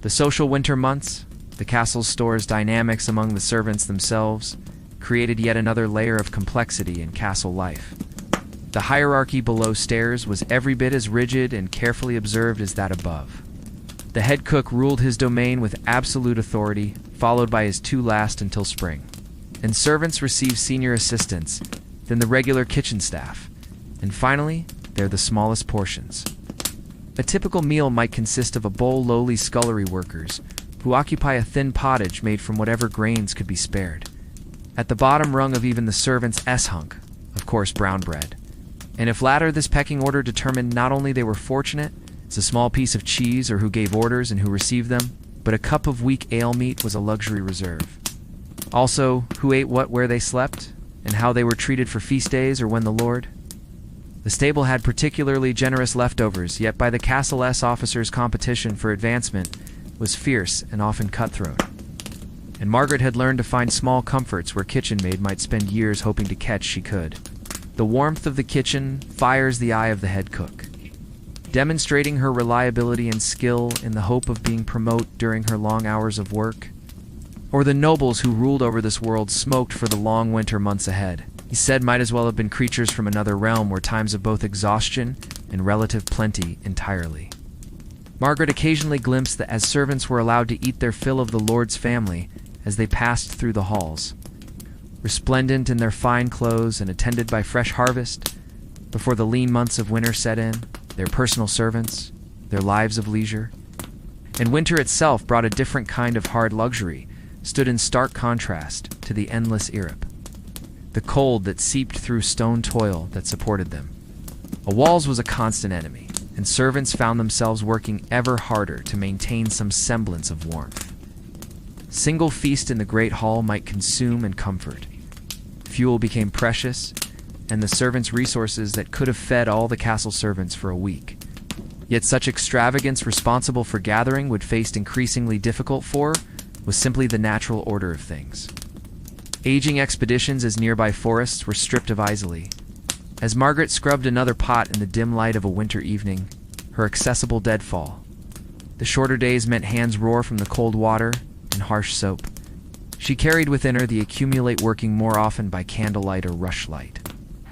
The social winter months, the castle's stores dynamics among the servants themselves, created yet another layer of complexity in castle life. The hierarchy below stairs was every bit as rigid and carefully observed as that above. The head cook ruled his domain with absolute authority, followed by his 2 last until spring. And servants received senior assistants, then the regular kitchen staff, and finally, they're the smallest portions. A typical meal might consist of a bowl lowly scullery workers, who occupy a thin pottage made from whatever grains could be spared. At the bottom rung of even the servants' S-hunk, of course brown bread. And if latter, this pecking order determined not only they were fortunate, as a small piece of cheese or who gave orders and who received them, but a cup of weak ale meat was a luxury reserve. Also, who ate what where they slept, and how they were treated for feast days or when the Lord. The stable had particularly generous leftovers, yet by the Castle S officers' competition for advancement was fierce and often cutthroat. And Margaret had learned to find small comforts where kitchen maid might spend years hoping to catch she could. The warmth of the kitchen fires the eye of the head cook, demonstrating her reliability and skill in the hope of being promoted during her long hours of work. Or the nobles who ruled over this world smoked for the long winter months ahead. He said might as well have been creatures from another realm where times of both exhaustion and relative plenty entirely. Margaret occasionally glimpsed that as servants were allowed to eat their fill of the Lord's family as they passed through the halls, resplendent in their fine clothes and attended by fresh harvest, before the lean months of winter set in, their personal servants, their lives of leisure. And winter itself brought a different kind of hard luxury, stood in stark contrast to the endless Europe. The cold that seeped through stone toil that supported them. A walls was a constant enemy, and servants found themselves working ever harder to maintain some semblance of warmth. Single feast in the great hall might consume and comfort. Fuel became precious, and the servants' resources that could have fed all the castle servants for a week. Yet such extravagance responsible for gathering would face increasingly difficult for was simply the natural order of things. Aging expeditions as nearby forests were stripped of easily. As Margaret scrubbed another pot in the dim light of a winter evening, her accessible deadfall. The shorter days meant hands roar from the cold water and harsh soap. She carried within her the accumulate working more often by candlelight or rushlight.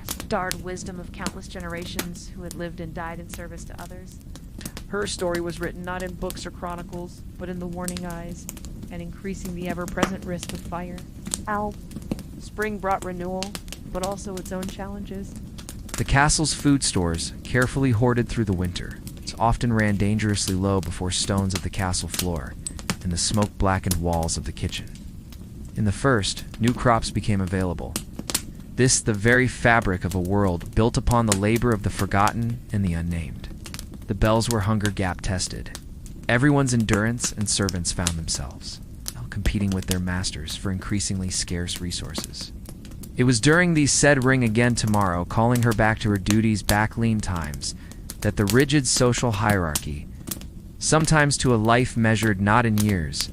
Starred wisdom of countless generations who had lived and died in service to others. Her story was written not in books or chronicles, but in the warning eyes, and increasing the ever-present risk of fire. Spring brought renewal, but also its own challenges. The castle's food stores, carefully hoarded through the winter, often ran dangerously low before stones of the castle floor and the smoke-blackened walls of the kitchen. In the first, new crops became available. This the very fabric of a world built upon the labor of the forgotten and the unnamed. The bells were hunger gap tested. Everyone's endurance and servants found themselves competing with their masters for increasingly scarce resources. It was during these said ring again tomorrow, calling her back to her duties back lean times, that the rigid social hierarchy, sometimes to a life measured not in years,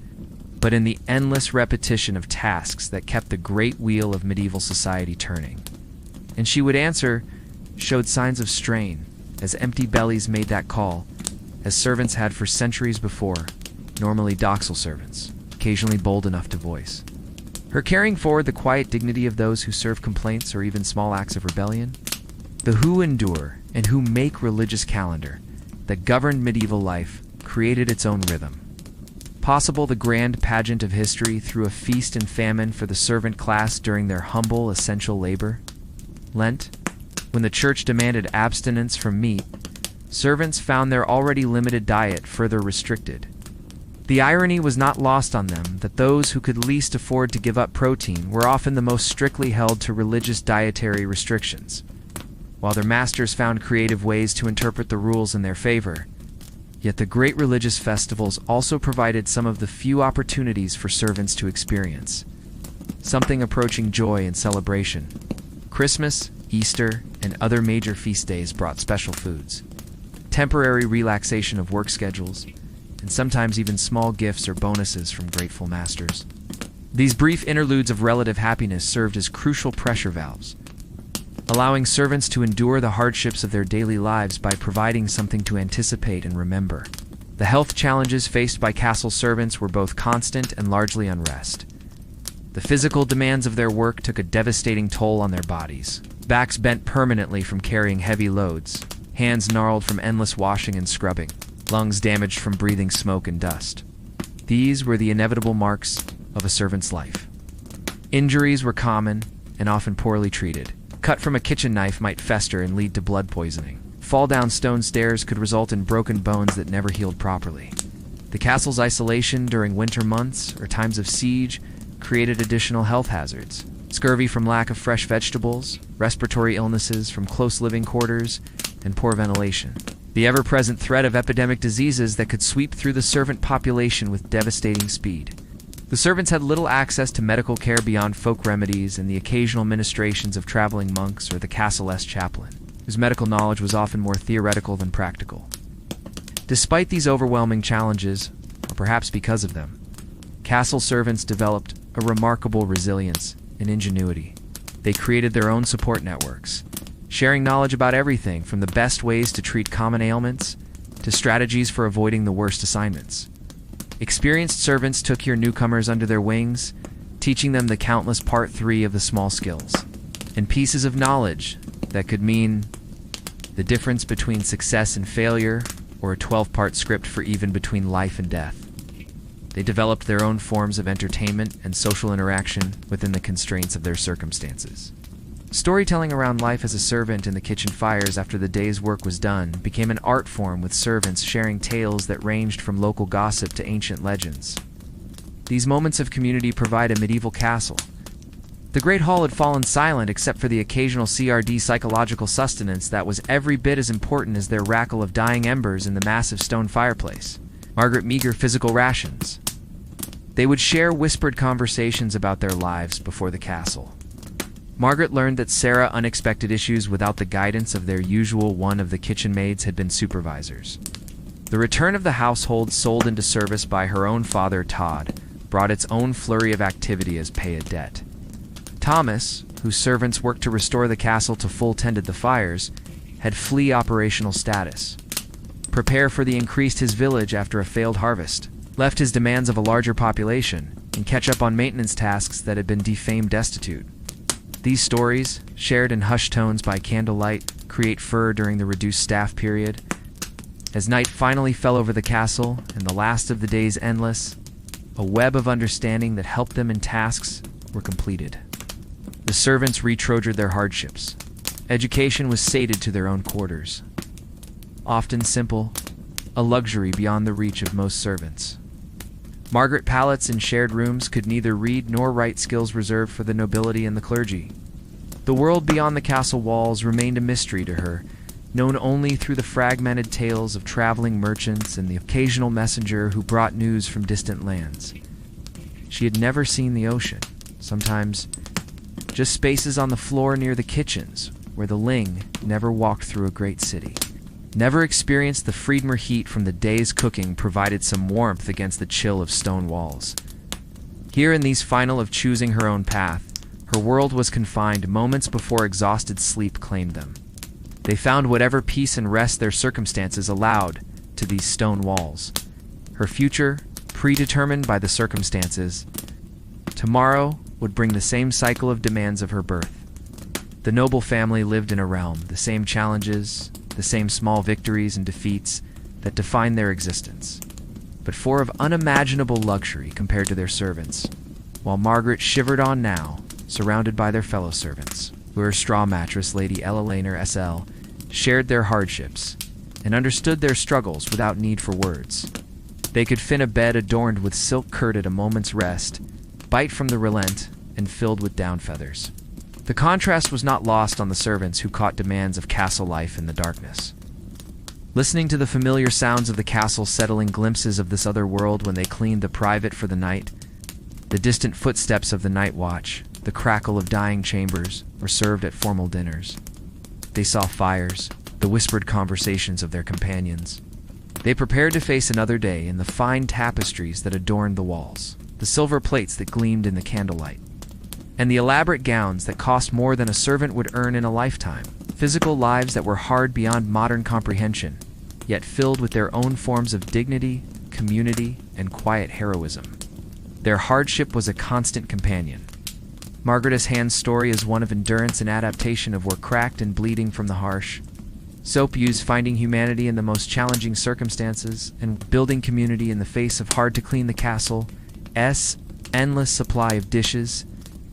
but in the endless repetition of tasks that kept the great wheel of medieval society turning. And she would answer, showed signs of strain, as empty bellies made that call, as servants had for centuries before, normally docile servants, occasionally bold enough to voice. Her carrying forward the quiet dignity of those who serve complaints or even small acts of rebellion, the who endure and who make religious calendar that governed medieval life created its own rhythm. Possible the grand pageant of history through a feast and famine for the servant class during their humble essential labor. Lent, when the church demanded abstinence from meat, servants found their already limited diet further restricted. The irony was not lost on them that those who could least afford to give up protein were often the most strictly held to religious dietary restrictions, while their masters found creative ways to interpret the rules in their favor. Yet the great religious festivals also provided some of the few opportunities for servants to experience something approaching joy and celebration. Christmas, Easter, and other major feast days brought special foods, temporary relaxation of work schedules, and sometimes even small gifts or bonuses from grateful masters. These brief interludes of relative happiness served as crucial pressure valves, allowing servants to endure the hardships of their daily lives by providing something to anticipate and remember. The health challenges faced by castle servants were both constant and largely unrest. The physical demands of their work took a devastating toll on their bodies. Backs bent permanently from carrying heavy loads, hands gnarled from endless washing and scrubbing, lungs damaged from breathing smoke and dust. These were the inevitable marks of a servant's life. Injuries were common and often poorly treated. Cut from a kitchen knife might fester and lead to blood poisoning. fall-down stone stairs could result in broken bones that never healed properly. The castle's isolation during winter months or times of siege created additional health hazards. Scurvy from lack of fresh vegetables, respiratory illnesses from close living quarters, and poor ventilation. The ever-present threat of epidemic diseases that could sweep through the servant population with devastating speed. The servants had little access to medical care beyond folk remedies and the occasional ministrations of traveling monks or the castle-esque chaplain, whose medical knowledge was often more theoretical than practical. Despite these overwhelming challenges, or perhaps because of them, castle servants developed a remarkable resilience and ingenuity. They created their own support networks, sharing knowledge about everything from the best ways to treat common ailments to strategies for avoiding the worst assignments. Experienced servants took your newcomers under their wings, teaching them the countless part 3 of the small skills, and pieces of knowledge that could mean the difference between success and failure, or a 12-part script for even between life and death. They developed their own forms of entertainment and social interaction within the constraints of their circumstances. Storytelling around life as a servant in the kitchen fires after the day's work was done became an art form, with servants sharing tales that ranged from local gossip to ancient legends. These moments of community provide a medieval castle. The Great Hall had fallen silent except for the occasional CRD psychological sustenance that was every bit as important as their rackle of dying embers in the massive stone fireplace. Margaret meager physical rations. They would share whispered conversations about their lives before the castle. Margaret learned that Sarah unexpected issues without the guidance of their usual one of the kitchen maids had been supervisors. The return of the household sold into service by her own father, Todd, brought its own flurry of activity as pay a debt. Thomas, whose servants worked to restore the castle to full tended the fires, had flea operational status. Prepare for the increased his village after a failed harvest, left his demands of a larger population, and catch up on maintenance tasks that had been defamed destitute. These stories, shared in hushed tones by candlelight, create fur during the reduced staff period. As night finally fell over the castle and the last of the days endless, a web of understanding that helped them in tasks were completed. The servants retrogered their hardships. Education was sated to their own quarters. Often simple, a luxury beyond the reach of most servants. Margaret pallets in shared rooms could neither read nor write, skills reserved for the nobility and the clergy. The world beyond the castle walls remained a mystery to her, known only through the fragmented tales of traveling merchants and the occasional messenger who brought news from distant lands. She had never seen the ocean, sometimes just spaces on the floor near the kitchens, where the Ling never walked through a great city. Never experienced the Friedmer heat from the day's cooking provided some warmth against the chill of stone walls. Here in these final of choosing her own path, her world was confined moments before exhausted sleep claimed them. They found whatever peace and rest their circumstances allowed to these stone walls. Her future, predetermined by the circumstances. Tomorrow would bring the same cycle of demands of her birth. The noble family lived in a realm, the same challenges, the same small victories and defeats that defined their existence, but four of unimaginable luxury compared to their servants, while Margaret shivered on now, surrounded by their fellow servants, who her straw mattress, Lady Ella Laner SL, shared their hardships and understood their struggles without need for words. They could fin a bed adorned with silk curd at a moment's rest, bite from the relent, and filled with down feathers. The contrast was not lost on the servants who caught demands of castle life in the darkness. Listening to the familiar sounds of the castle, settling glimpses of this other world when they cleaned the private for the night, the distant footsteps of the night watch, the crackle of dying chambers, or served at formal dinners. They saw fires, the whispered conversations of their companions. They prepared to face another day in the fine tapestries that adorned the walls, the silver plates that gleamed in the candlelight, and the elaborate gowns that cost more than a servant would earn in a lifetime. Physical lives that were hard beyond modern comprehension, yet filled with their own forms of dignity, community, and quiet heroism. Their hardship was a constant companion. Margaret Hand's story is one of endurance and adaptation of war cracked and bleeding from the harsh. Soap used finding humanity in the most challenging circumstances and building community in the face of hard-to-clean the castle. Endless supply of dishes,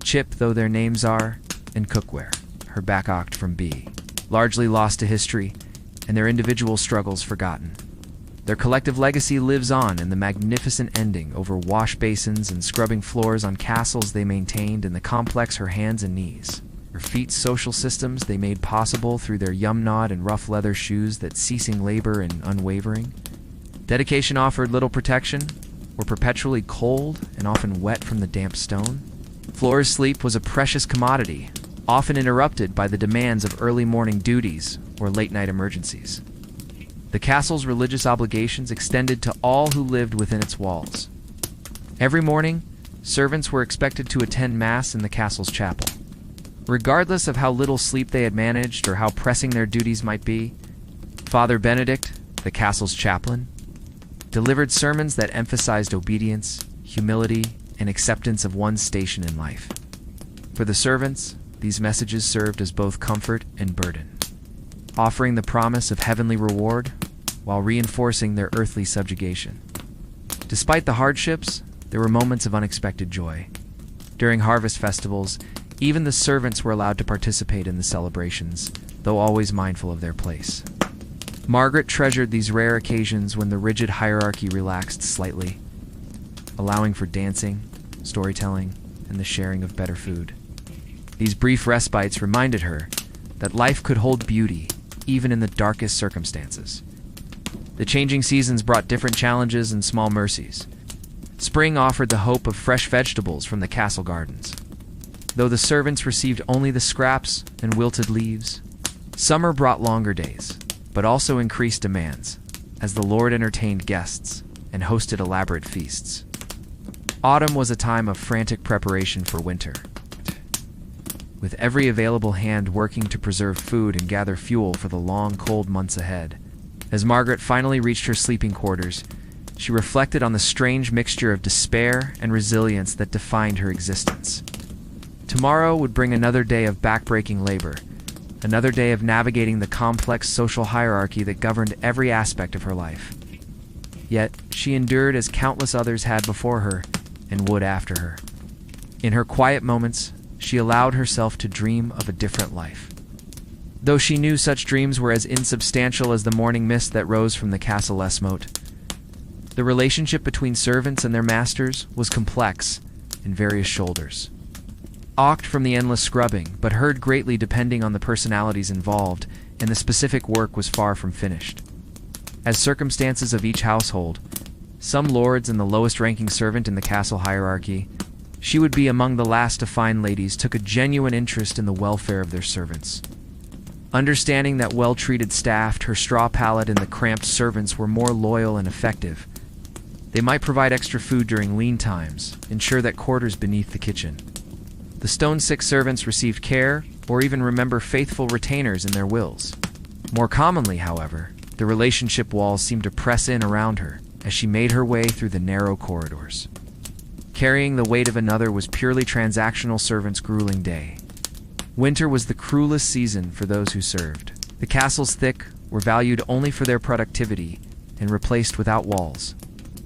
chip though their names are, and cookware, her back-ocked from B, largely lost to history, and their individual struggles forgotten. Their collective legacy lives on in the magnificent ending over wash basins and scrubbing floors on castles they maintained in the complex her hands and knees. Her feet's social systems they made possible through their yum-gnawed and rough leather shoes that ceasing labor and unwavering. Dedication offered little protection, were perpetually cold and often wet from the damp stone. Floor's sleep was a precious commodity, often interrupted by the demands of early morning duties or late-night emergencies. The castle's religious obligations extended to all who lived within its walls. Every morning, servants were expected to attend Mass in the castle's chapel. Regardless of how little sleep they had managed or how pressing their duties might be, Father Benedict, the castle's chaplain, delivered sermons that emphasized obedience, humility, and acceptance of one's station in life. For the servants, these messages served as both comfort and burden, offering the promise of heavenly reward while reinforcing their earthly subjugation. Despite the hardships, there were moments of unexpected joy. During harvest festivals, even the servants were allowed to participate in the celebrations, though always mindful of their place. Margaret treasured these rare occasions when the rigid hierarchy relaxed slightly, allowing for dancing, storytelling, and the sharing of better food. These brief respites reminded her that life could hold beauty even in the darkest circumstances. The changing seasons brought different challenges and small mercies. Spring offered the hope of fresh vegetables from the castle gardens, though the servants received only the scraps and wilted leaves. Summer brought longer days, but also increased demands, as the Lord entertained guests and hosted elaborate feasts. Autumn was a time of frantic preparation for winter, with every available hand working to preserve food and gather fuel for the long, cold months ahead. As Margaret finally reached her sleeping quarters, she reflected on the strange mixture of despair and resilience that defined her existence. Tomorrow would bring another day of backbreaking labor, another day of navigating the complex social hierarchy that governed every aspect of her life. Yet, she endured as countless others had before her and would after her. In her quiet moments, she allowed herself to dream of a different life. Though she knew such dreams were as insubstantial as the morning mist that rose from the castle Lesmote, the relationship between servants and their masters was complex in various shoulders. Awked from the endless scrubbing, but heard greatly depending on the personalities involved, and the specific work was far from finished. As circumstances of each household, some lords and the lowest-ranking servant in the castle hierarchy, she would be among the last to find ladies took a genuine interest in the welfare of their servants. Understanding that well-treated staffed, her straw pallet and the cramped servants were more loyal and effective, they might provide extra food during lean times, ensure that quarters beneath the kitchen. The stone-sick servants received care or even remember faithful retainers in their wills. More commonly, however, the relationship walls seemed to press in around her as she made her way through the narrow corridors. Carrying the weight of another was purely transactional servant's grueling day. Winter was the cruelest season for those who served. The castle's thick were valued only for their productivity and replaced without walls,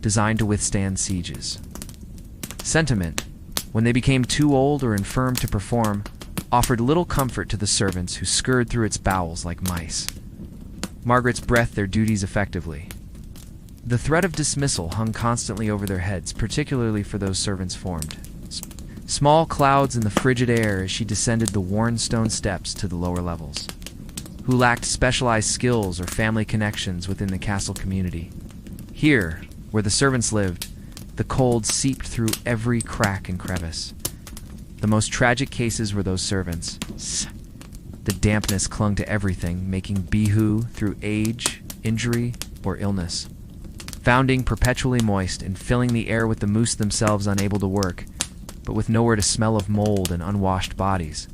designed to withstand sieges. Sentiment, when they became too old or infirm to perform, offered little comfort to the servants who scurried through its bowels like mice. Margaret's breathed their duties effectively. The threat of dismissal hung constantly over their heads, particularly for those servants formed small clouds in the frigid air as she descended the worn stone steps to the lower levels, who lacked specialized skills or family connections within the castle community. Here, where the servants lived, the cold seeped through every crack and crevice. The most tragic cases were those servants. The dampness clung to everything, making bee-hoo through age, injury, or illness. Founding perpetually moist and filling the air with the moose themselves unable to work, but with nowhere to smell of mold and unwashed bodies.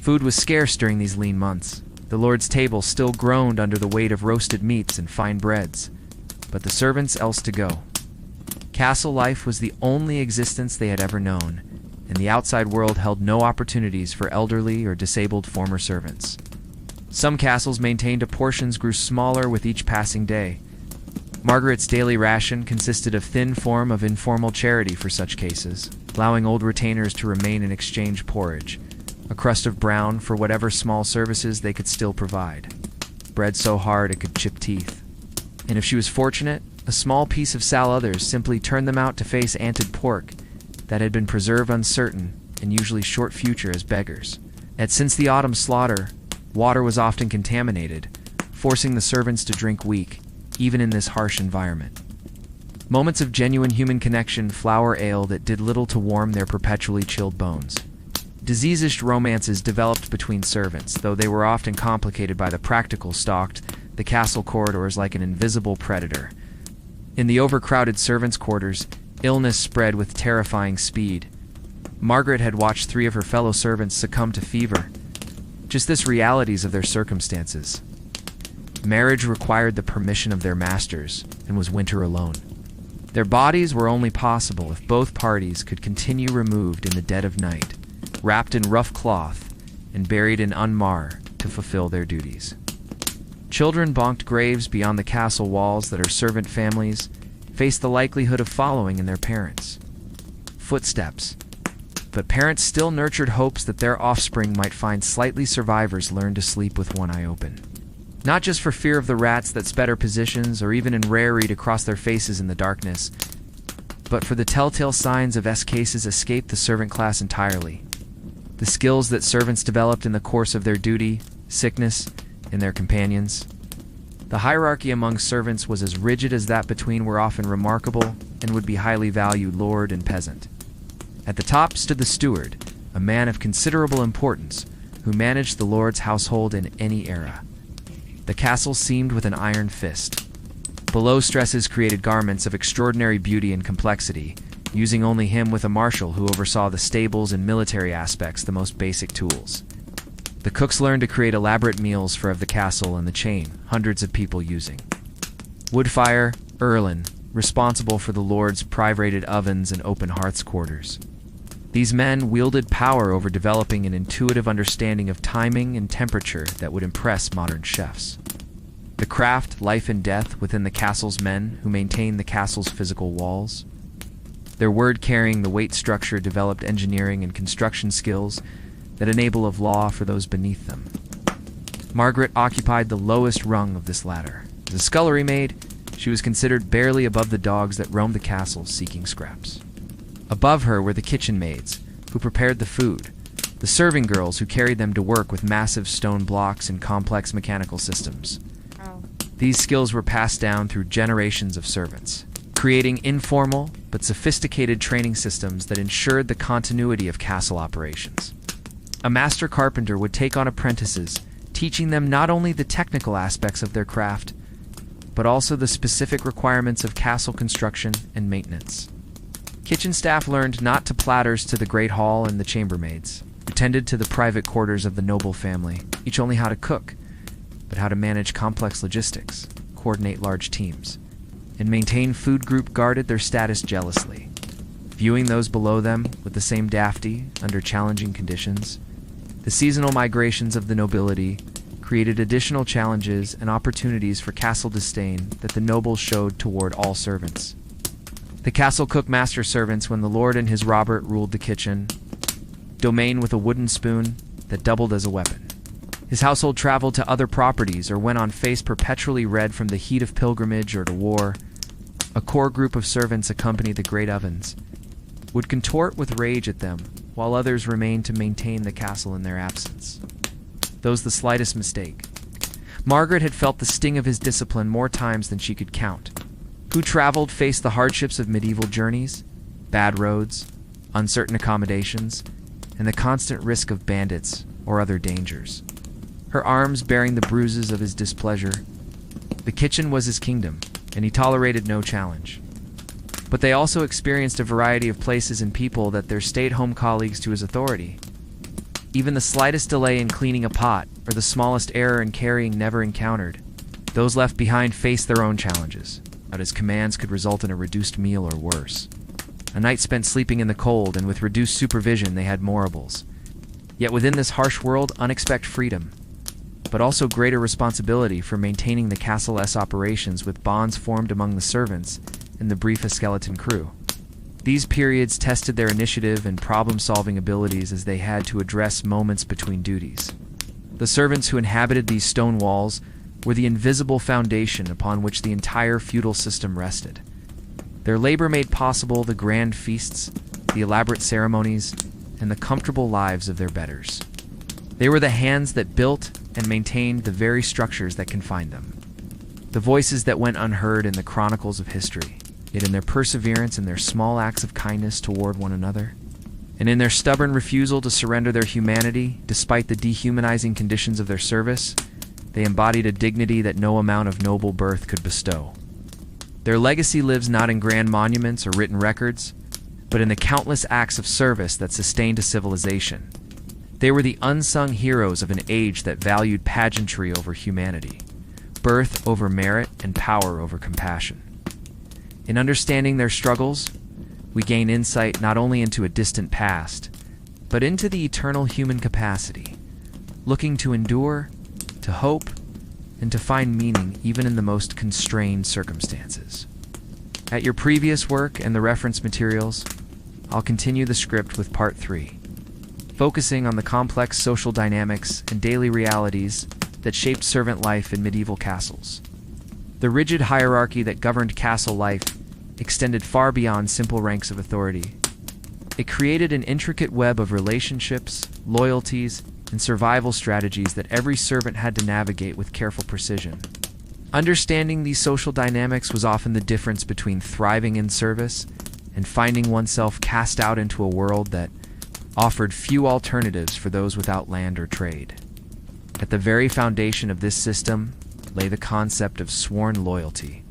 Food was scarce during these lean months. The Lord's table still groaned under the weight of roasted meats and fine breads, but the servants else to go. Castle life was the only existence they had ever known, and the outside world held no opportunities for elderly or disabled former servants. Some castles maintained a portions grew smaller with each passing day. Margaret's daily ration consisted of thin form of informal charity for such cases, allowing old retainers to remain in exchange porridge, a crust of brown for whatever small services they could still provide. bread so hard it could chip teeth. And if she was fortunate, a small piece of sal others simply turned them out to face anted pork that had been preserved uncertain and usually short future as beggars. And since the autumn slaughter, water was often contaminated, forcing the servants to drink weak, even in this harsh environment. Moments of genuine human connection, flour ale that did little to warm their perpetually chilled bones. Diseased romances developed between servants, though they were often complicated by the practical stalked the castle corridors like an invisible predator. In the overcrowded servants' quarters, illness spread with terrifying speed. Margaret had watched 3 of her fellow servants succumb to fever. Just this realities of their circumstances. Marriage required the permission of their masters and was winter alone. Their bodies were only possible if both parties could continue removed in the dead of night, wrapped in rough cloth, and buried in unmar to fulfill their duties. Children bonked graves beyond the castle walls that our servant families faced the likelihood of following in their parents' footsteps. But parents still nurtured hopes that their offspring might find slightly survivors learn to sleep with one eye open. Not just for fear of the rats that sped our positions or even in rarity to cross their faces in the darkness, but for the telltale signs of cases escaped the servant class entirely. The skills that servants developed in the course of their duty, sickness, and their companions. The hierarchy among servants was as rigid as that between were often remarkable and would be highly valued lord and peasant. At the top stood the steward, a man of considerable importance, who managed the lord's household in any era. The castle seemed with an iron fist. Below stresses created garments of extraordinary beauty and complexity, using only him with a marshal who oversaw the stables and military aspects, the most basic tools. The cooks learned to create elaborate meals for of the castle and the chain, hundreds of people using. Woodfire, Erlin, responsible for the lord's privated ovens and open hearths quarters. These men wielded power over developing an intuitive understanding of timing and temperature that would impress modern chefs. The craft, life and death within the castle's men who maintained the castle's physical walls. Their word carrying the weight structure developed engineering and construction skills that enable of law for those beneath them. Margaret occupied the lowest rung of this ladder. As a scullery maid, she was considered barely above the dogs that roamed the castle seeking scraps. Above her were the kitchen maids, who prepared the food, the serving girls who carried them to work with massive stone blocks and complex mechanical systems. These skills were passed down through generations of servants, creating informal but sophisticated training systems that ensured the continuity of castle operations. A master carpenter would take on apprentices, teaching them not only the technical aspects of their craft, but also the specific requirements of castle construction and maintenance. Kitchen staff learned not to platters to the great hall and the chambermaids, who tended to the private quarters of the noble family, each only how to cook, but how to manage complex logistics, coordinate large teams, and maintain food group guarded their status jealously, viewing those below them with the same dafty under challenging conditions. The seasonal migrations of the nobility created additional challenges and opportunities for castle disdain that the nobles showed toward all servants. The castle cook master servants when the lord and his Robert ruled the kitchen, domain with a wooden spoon that doubled as a weapon. His household traveled to other properties or went on face perpetually red from the heat of pilgrimage or to war. A core group of servants accompanied the great ovens, would contort with rage at them, while others remained to maintain the castle in their absence. Those the slightest mistake. Margaret had felt the sting of his discipline more times than she could count. Who traveled faced the hardships of medieval journeys, bad roads, uncertain accommodations, and the constant risk of bandits or other dangers. Her arms bearing the bruises of his displeasure. The kitchen was his kingdom, and he tolerated no challenge. But they also experienced a variety of places and people that there stayed home colleagues to his authority. Even the slightest delay in cleaning a pot, or the smallest error in carrying never encountered. Those left behind faced their own challenges, but his commands could result in a reduced meal or worse. A night spent sleeping in the cold, and with reduced supervision they had morables. Yet within this harsh world, unexpected freedom, but also greater responsibility for maintaining the castle's operations with bonds formed among the servants and the brief skeleton crew. These periods tested their initiative and problem-solving abilities as they had to address moments between duties. The servants who inhabited these stone walls were the invisible foundation upon which the entire feudal system rested. Their labor made possible the grand feasts, the elaborate ceremonies, and the comfortable lives of their betters. They were the hands that built and maintained the very structures that confined them. The voices that went unheard in the chronicles of history, yet in their perseverance and their small acts of kindness toward one another, and in their stubborn refusal to surrender their humanity despite the dehumanizing conditions of their service, they embodied a dignity that no amount of noble birth could bestow. Their legacy lives not in grand monuments or written records, but in the countless acts of service that sustained a civilization. They were the unsung heroes of an age that valued pageantry over humanity, birth over merit, and power over compassion. In understanding their struggles, we gain insight not only into a distant past, but into the eternal human capacity, looking to endure, to hope, and to find meaning even in the most constrained circumstances. At your previous work and the reference materials, I'll continue the script with Part 3, focusing on the complex social dynamics and daily realities that shaped servant life in medieval castles. The rigid hierarchy that governed castle life extended far beyond simple ranks of authority. It created an intricate web of relationships, loyalties, and survival strategies that every servant had to navigate with careful precision. Understanding these social dynamics was often the difference between thriving in service and finding oneself cast out into a world that offered few alternatives for those without land or trade. At the very foundation of this system lay the concept of sworn loyalty.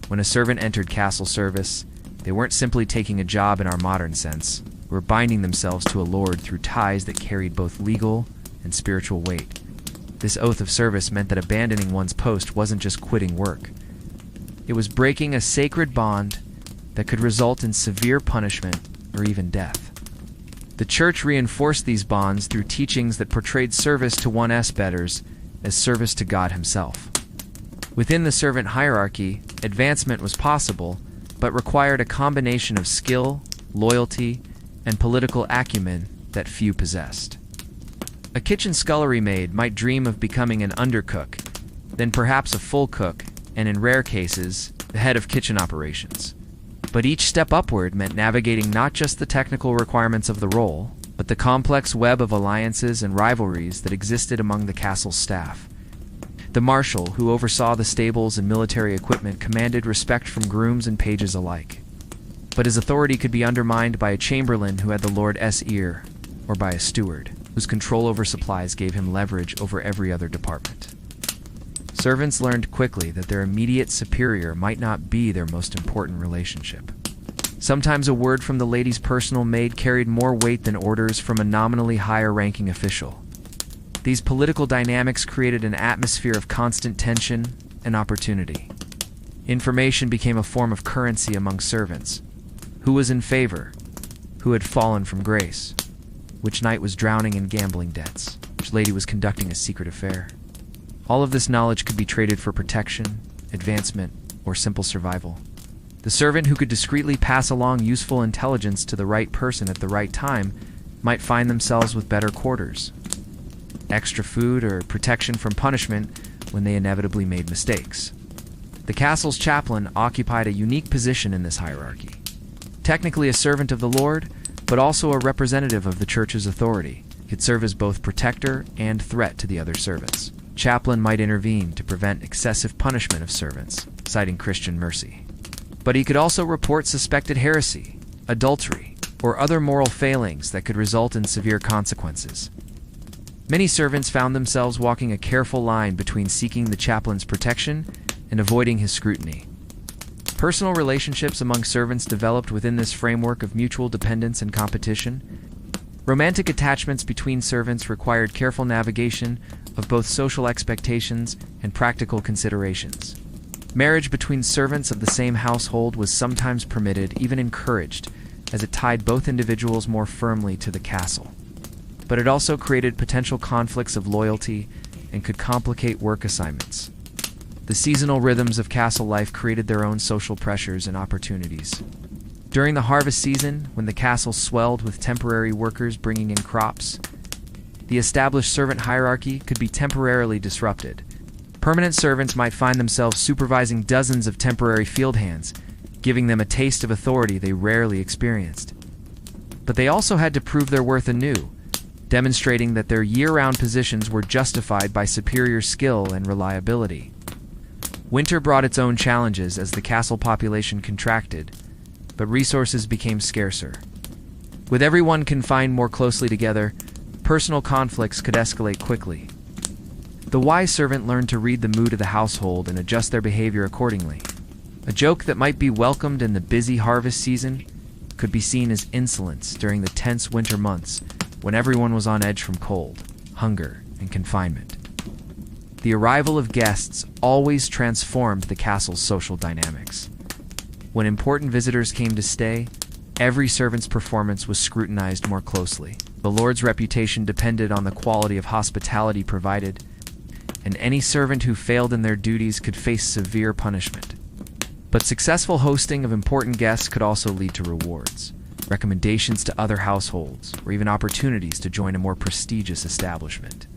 When a servant entered castle service, they weren't simply taking a job in our modern sense, were binding themselves to a lord through ties that carried both legal and spiritual weight. This oath of service meant that abandoning one's post wasn't just quitting work. It was breaking a sacred bond that could result in severe punishment or even death. The church reinforced these bonds through teachings that portrayed service to one's betters as service to God Himself. Within the servant hierarchy, advancement was possible, but required a combination of skill, loyalty, and political acumen that few possessed. A kitchen scullery maid might dream of becoming an undercook, then perhaps a full cook, and in rare cases, the head of kitchen operations. But each step upward meant navigating not just the technical requirements of the role, but the complex web of alliances and rivalries that existed among the castle's staff. The marshal, who oversaw the stables and military equipment, commanded respect from grooms and pages alike. But his authority could be undermined by a chamberlain who had the lord's ear, or by a steward, whose control over supplies gave him leverage over every other department. Servants learned quickly that their immediate superior might not be their most important relationship. Sometimes a word from the lady's personal maid carried more weight than orders from a nominally higher-ranking official. These political dynamics created an atmosphere of constant tension and opportunity. Information became a form of currency among servants. Who was in favor? Who had fallen from grace? Which knight was drowning in gambling debts? Which lady was conducting a secret affair? All of this knowledge could be traded for protection, advancement, or simple survival. The servant who could discreetly pass along useful intelligence to the right person at the right time might find themselves with better quarters, extra food, or protection from punishment when they inevitably made mistakes. The castle's chaplain occupied a unique position in this hierarchy. Technically a servant of the Lord, but also a representative of the church's authority. He could serve as both protector and threat to the other servants. Chaplain might intervene to prevent excessive punishment of servants, citing Christian mercy. But he could also report suspected heresy, adultery, or other moral failings that could result in severe consequences. Many servants found themselves walking a careful line between seeking the chaplain's protection and avoiding his scrutiny. Personal relationships among servants developed within this framework of mutual dependence and competition. Romantic attachments between servants required careful navigation of both social expectations and practical considerations. Marriage between servants of the same household was sometimes permitted, even encouraged, as it tied both individuals more firmly to the castle. But it also created potential conflicts of loyalty and could complicate work assignments. The seasonal rhythms of castle life created their own social pressures and opportunities. During the harvest season, when the castle swelled with temporary workers bringing in crops, the established servant hierarchy could be temporarily disrupted. Permanent servants might find themselves supervising dozens of temporary field hands, giving them a taste of authority they rarely experienced. But they also had to prove their worth anew, demonstrating that their year-round positions were justified by superior skill and reliability. Winter brought its own challenges as the castle population contracted, but resources became scarcer. With everyone confined more closely together, personal conflicts could escalate quickly. The wise servant learned to read the mood of the household and adjust their behavior accordingly. A joke that might be welcomed in the busy harvest season could be seen as insolence during the tense winter months when everyone was on edge from cold, hunger, and confinement. The arrival of guests always transformed the castle's social dynamics. When important visitors came to stay, every servant's performance was scrutinized more closely. The lord's reputation depended on the quality of hospitality provided, and any servant who failed in their duties could face severe punishment. But successful hosting of important guests could also lead to rewards, recommendations to other households, or even opportunities to join a more prestigious establishment.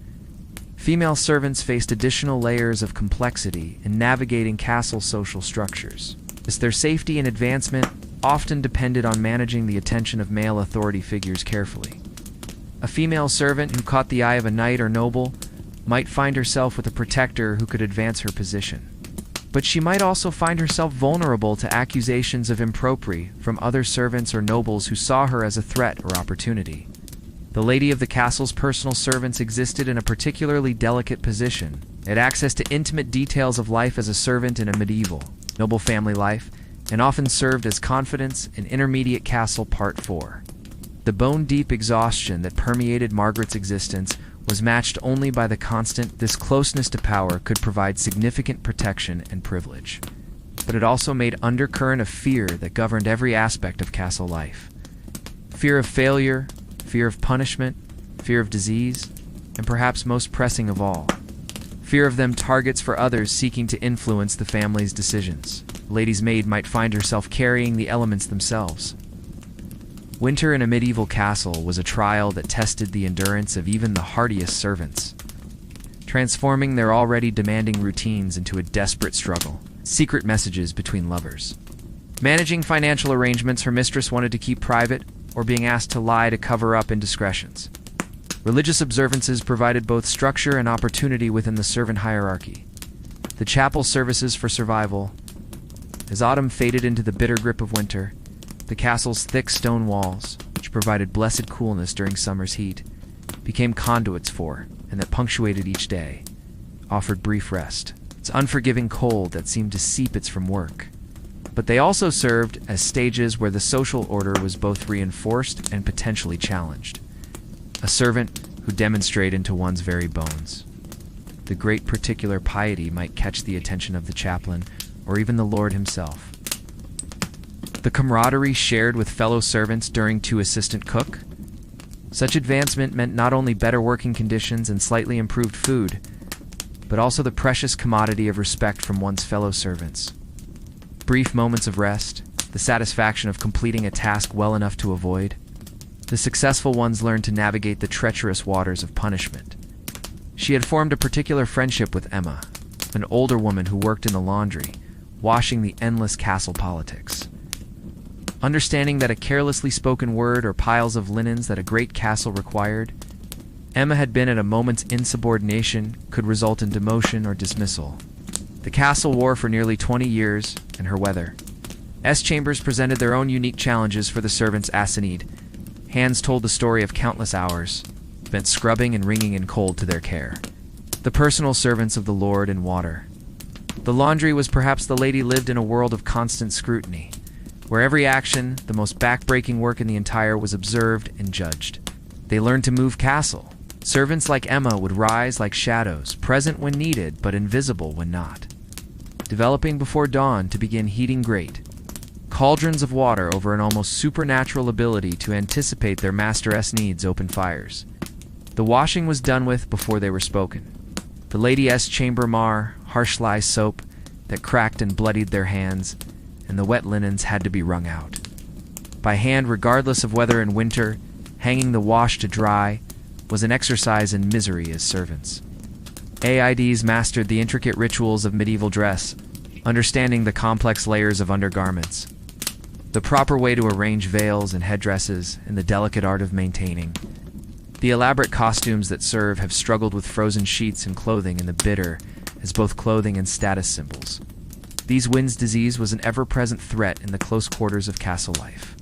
Female servants faced additional layers of complexity in navigating castle social structures, as their safety and advancement often depended on managing the attention of male authority figures carefully. A female servant who caught the eye of a knight or noble might find herself with a protector who could advance her position. But she might also find herself vulnerable to accusations of impropriety from other servants or nobles who saw her as a threat or opportunity. The lady of the castle's personal servants existed in a particularly delicate position. It had access to intimate details of life as a servant in a medieval, noble family life, and often served as confidants in Intermediate Castle Part 4. The bone-deep exhaustion that permeated Margaret's existence was matched only by the constant. This closeness to power could provide significant protection and privilege. But it also made undercurrent of fear that governed every aspect of castle life. Fear of failure, fear of punishment, fear of disease, and perhaps most pressing of all, fear of them targets for others seeking to influence the family's decisions. The lady's maid might find herself carrying the elements themselves. Winter in a medieval castle was a trial that tested the endurance of even the hardiest servants, transforming their already demanding routines into a desperate struggle. Secret messages between lovers. Managing financial arrangements her mistress wanted to keep private, or being asked to lie to cover up indiscretions. Religious observances provided both structure and opportunity within the servant hierarchy. The chapel services for survival. As autumn faded into the bitter grip of winter, the castle's thick stone walls, which provided blessed coolness during summer's heat, became conduits for, and that punctuated each day, offered brief rest. It's unforgiving cold that seemed to seep its from work. But they also served as stages where the social order was both reinforced and potentially challenged. A servant who demonstrated into one's very bones. The great particular piety might catch the attention of the chaplain, or even the Lord himself. The camaraderie shared with fellow servants during to assistant cook. Such advancement meant not only better working conditions and slightly improved food, but also the precious commodity of respect from one's fellow servants. Brief moments of rest, the satisfaction of completing a task well enough to avoid. The successful ones learned to navigate the treacherous waters of punishment. She had formed a particular friendship with Emma, an older woman who worked in the laundry, washing the endless castle politics. Understanding that a carelessly spoken word or piles of linens that a great castle required, Emma had been at a moment's insubordination could result in demotion or dismissal. The castle wore for nearly 20 years, and her weather. Chambers presented their own unique challenges for the servants assigned. Hands told the story of countless hours, spent scrubbing and wringing in cold to their care. The personal servants of the Lord in water. The laundry was perhaps the lady lived in a world of constant scrutiny, where every action, the most back-breaking work in the entire, was observed and judged. They learned to move castle. Servants like Emma would rise like shadows, present when needed but invisible when not. Developing before dawn to begin heating grate. Cauldrons of water over an almost supernatural ability to anticipate their master's needs open fires. The washing was done with before they were spoken. The lady's chambermaid, harsh lye soap that cracked and bloodied their hands, and the wet linens had to be wrung out. By hand, regardless of weather in winter, hanging the wash to dry was an exercise in misery as servants. AIDs mastered the intricate rituals of medieval dress, understanding the complex layers of undergarments, the proper way to arrange veils and headdresses, and the delicate art of maintaining. The elaborate costumes that serve have struggled with frozen sheets and clothing in the bitter as both clothing and status symbols. These winds disease was an ever-present threat in the close quarters of castle life.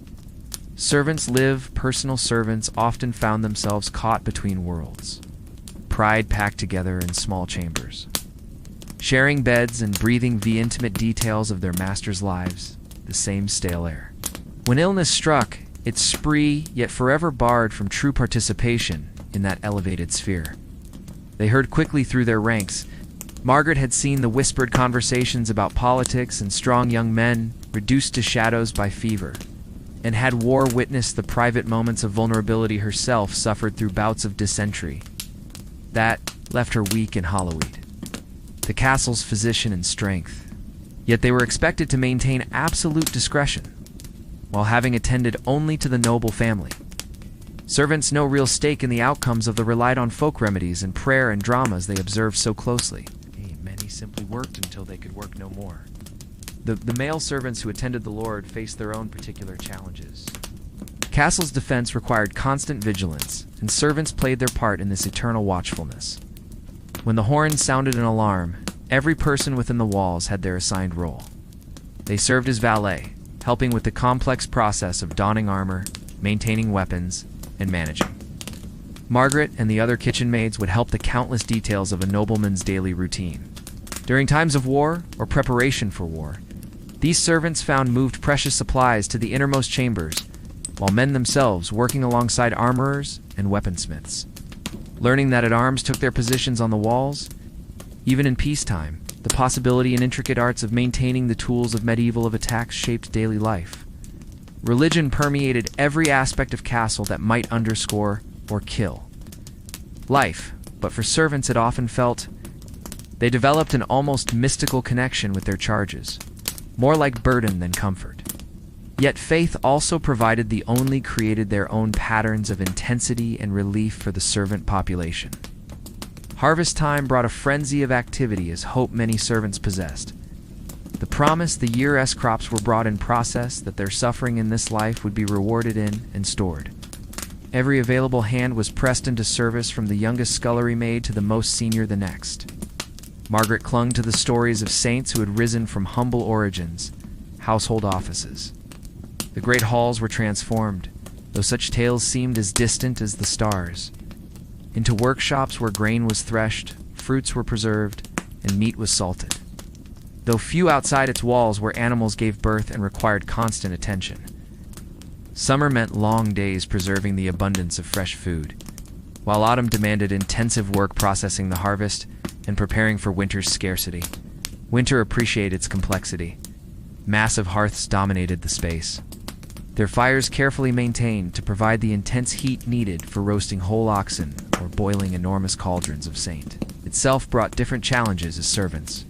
Servants live, personal servants often found themselves caught between worlds, pride packed together in small chambers, sharing beds and breathing the intimate details of their masters' lives, the same stale air. When illness struck, it spree, yet forever barred from true participation in that elevated sphere. They heard quickly through their ranks. Margaret had seen the whispered conversations about politics and strong young men reduced to shadows by fever, and had war witnessed the private moments of vulnerability herself suffered through bouts of dysentery. That left her weak and hollowed, the castle's physician in strength. Yet they were expected to maintain absolute discretion, while having attended only to the noble family. Servants no real stake in the outcomes of the relied on folk remedies and prayer and dramas they observed so closely. Many simply worked until they could work no more. The male servants who attended the Lord faced their own particular challenges. The castle's defense required constant vigilance, and servants played their part in this eternal watchfulness. When the horn sounded an alarm, every person within the walls had their assigned role. They served as valet, helping with the complex process of donning armor, maintaining weapons, and managing. Margaret and the other kitchen maids would help the countless details of a nobleman's daily routine. During times of war or preparation for war, these servants moved precious supplies to the innermost chambers, while men themselves working alongside armorers and weaponsmiths. Learning that at arms took their positions on the walls, even in peacetime, the possibility and intricate arts of maintaining the tools of medieval attacks shaped daily life. Religion permeated every aspect of castle that might underscore or kill life, but for servants it often felt they developed an almost mystical connection with their charges, more like burden than comfort. Yet faith also provided the only created their own patterns of intensity and relief for the servant population. Harvest time brought a frenzy of activity as hope many servants possessed. The promise the year's crops were brought in process, that their suffering in this life would be rewarded in and stored. Every available hand was pressed into service, from the youngest scullery maid to the most senior the next. Margaret clung to the stories of saints who had risen from humble origins, household offices. The great halls were transformed, though such tales seemed as distant as the stars, into workshops where grain was threshed, fruits were preserved, and meat was salted. Though few outside its walls where animals gave birth and required constant attention. Summer meant long days preserving the abundance of fresh food, while autumn demanded intensive work processing the harvest and preparing for winter's scarcity. Winter appreciated its complexity. Massive hearths dominated the space, their fires carefully maintained to provide the intense heat needed for roasting whole oxen or boiling enormous cauldrons of saint. Itself brought different challenges as servants.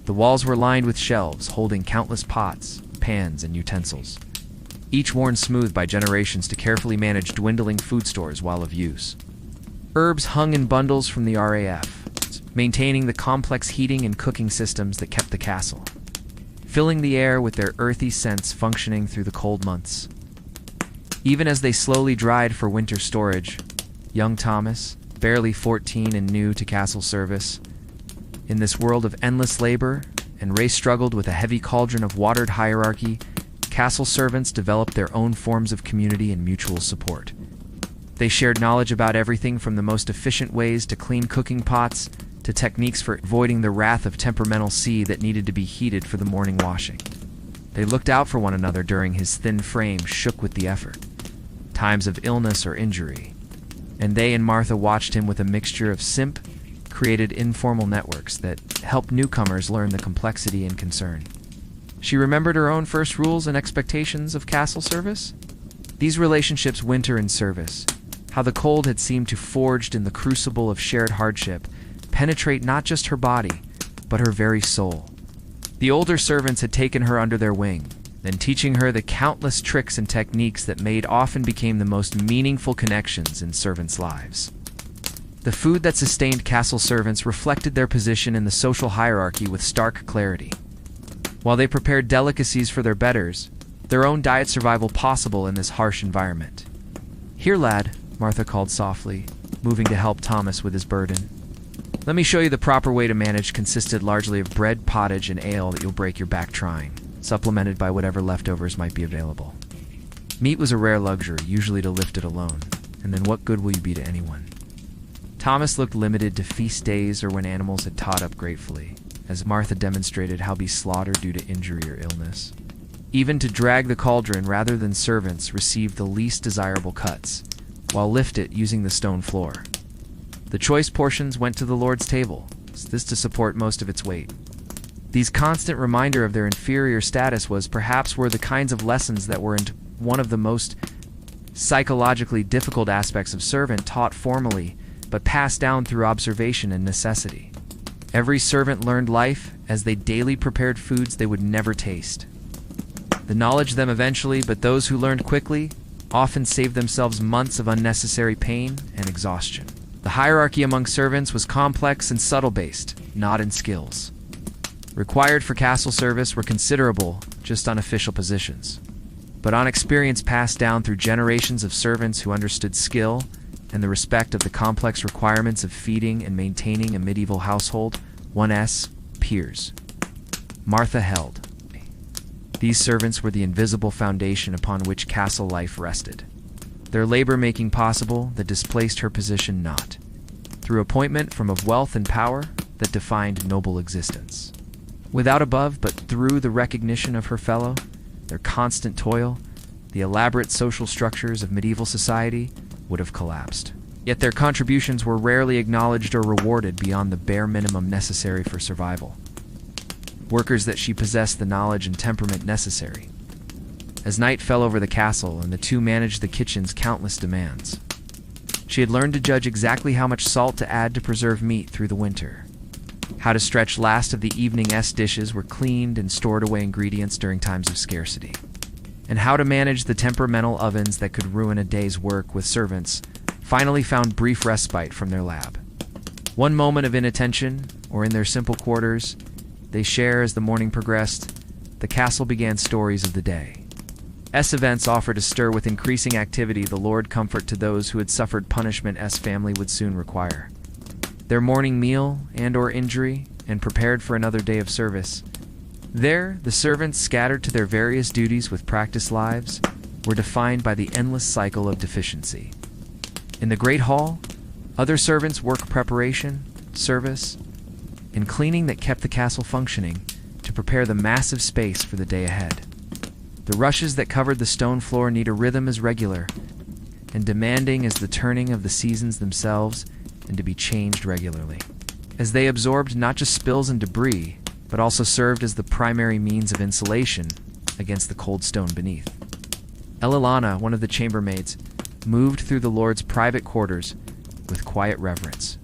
The walls were lined with shelves holding countless pots, pans, and utensils, each worn smooth by generations to carefully manage dwindling food stores while of use. Herbs hung in bundles from the RAF, maintaining the complex heating and cooking systems that kept the castle, filling the air with their earthy scents functioning through the cold months. Even as they slowly dried for winter storage, young Thomas, barely 14 and new to castle service, in this world of endless labor and race struggled with a heavy cauldron of watered hierarchy, castle servants developed their own forms of community and mutual support. They shared knowledge about everything from the most efficient ways to clean cooking pots to techniques for avoiding the wrath of temperamental sea that needed to be heated for the morning washing. They looked out for one another during his thin frame shook with the effort, times of illness or injury, and they and Martha watched him with a mixture of simp, created informal networks that helped newcomers learn the complexity and concern. She remembered her own first rules and expectations of castle service. These relationships winter in service, how the cold had seemed to forged in the crucible of shared hardship, penetrate not just her body, but her very soul. The older servants had taken her under their wing, then teaching her the countless tricks and techniques that often became the most meaningful connections in servants' lives. The food that sustained castle servants reflected their position in the social hierarchy with stark clarity. While they prepared delicacies for their betters, their own diet survival possible in this harsh environment. "Here, lad," Martha called softly, moving to help Thomas with his burden. "Let me show you the proper way to manage consisted largely of bread, pottage, and ale that you'll break your back trying, supplemented by whatever leftovers might be available. Meat was a rare luxury, usually to lift it alone, and then what good will you be to anyone?" Thomas looked limited to feast days or when animals had taught up gratefully, as Martha demonstrated how be slaughtered due to injury or illness. Even to drag the cauldron rather than servants received the least desirable cuts, while lift it using the stone floor. The choice portions went to the Lord's table, this to support most of its weight. These constant reminder of their inferior status were the kinds of lessons that were one of the most psychologically difficult aspects of servant taught formally, but passed down through observation and necessity. Every servant learned life as they daily prepared foods they would never taste. The knowledge them eventually, but those who learned quickly often saved themselves months of unnecessary pain and exhaustion. The hierarchy among servants was complex and subtle-based, not in skills. Required for castle service were considerable, just unofficial positions. But on experience passed down through generations of servants who understood skill and the respect of the complex requirements of feeding and maintaining a medieval household, 1s. Peers. Martha held. These servants were the invisible foundation upon which castle life rested. Their labor making possible that displaced her position not, through appointment from of wealth and power that defined noble existence. Without above, but through the recognition of her fellow, their constant toil, the elaborate social structures of medieval society would have collapsed. Yet their contributions were rarely acknowledged or rewarded beyond the bare minimum necessary for survival. Workers that she possessed the knowledge and temperament necessary. As night fell over the castle and the two managed the kitchen's countless demands, she had learned to judge exactly how much salt to add to preserve meat through the winter, how to stretch last of the evening's dishes were cleaned and stored away ingredients during times of scarcity, and how to manage the temperamental ovens that could ruin a day's work with servants finally found brief respite from their lab. One moment of inattention, or in their simple quarters, they share as the morning progressed, the castle began stories of the day. Events offered to stir with increasing activity the Lord comfort to those who had suffered punishment family would soon require. Their morning meal and or injury, and prepared for another day of service. There, the servants scattered to their various duties with practiced lives, were defined by the endless cycle of deficiency. In the great hall, other servants' work preparation, service, and cleaning that kept the castle functioning to prepare the massive space for the day ahead. The rushes that covered the stone floor need a rhythm as regular and demanding as the turning of the seasons themselves, and to be changed regularly, as they absorbed not just spills and debris, but also served as the primary means of insulation against the cold stone beneath. Elilana, one of the chambermaids, moved through the Lord's private quarters with quiet reverence.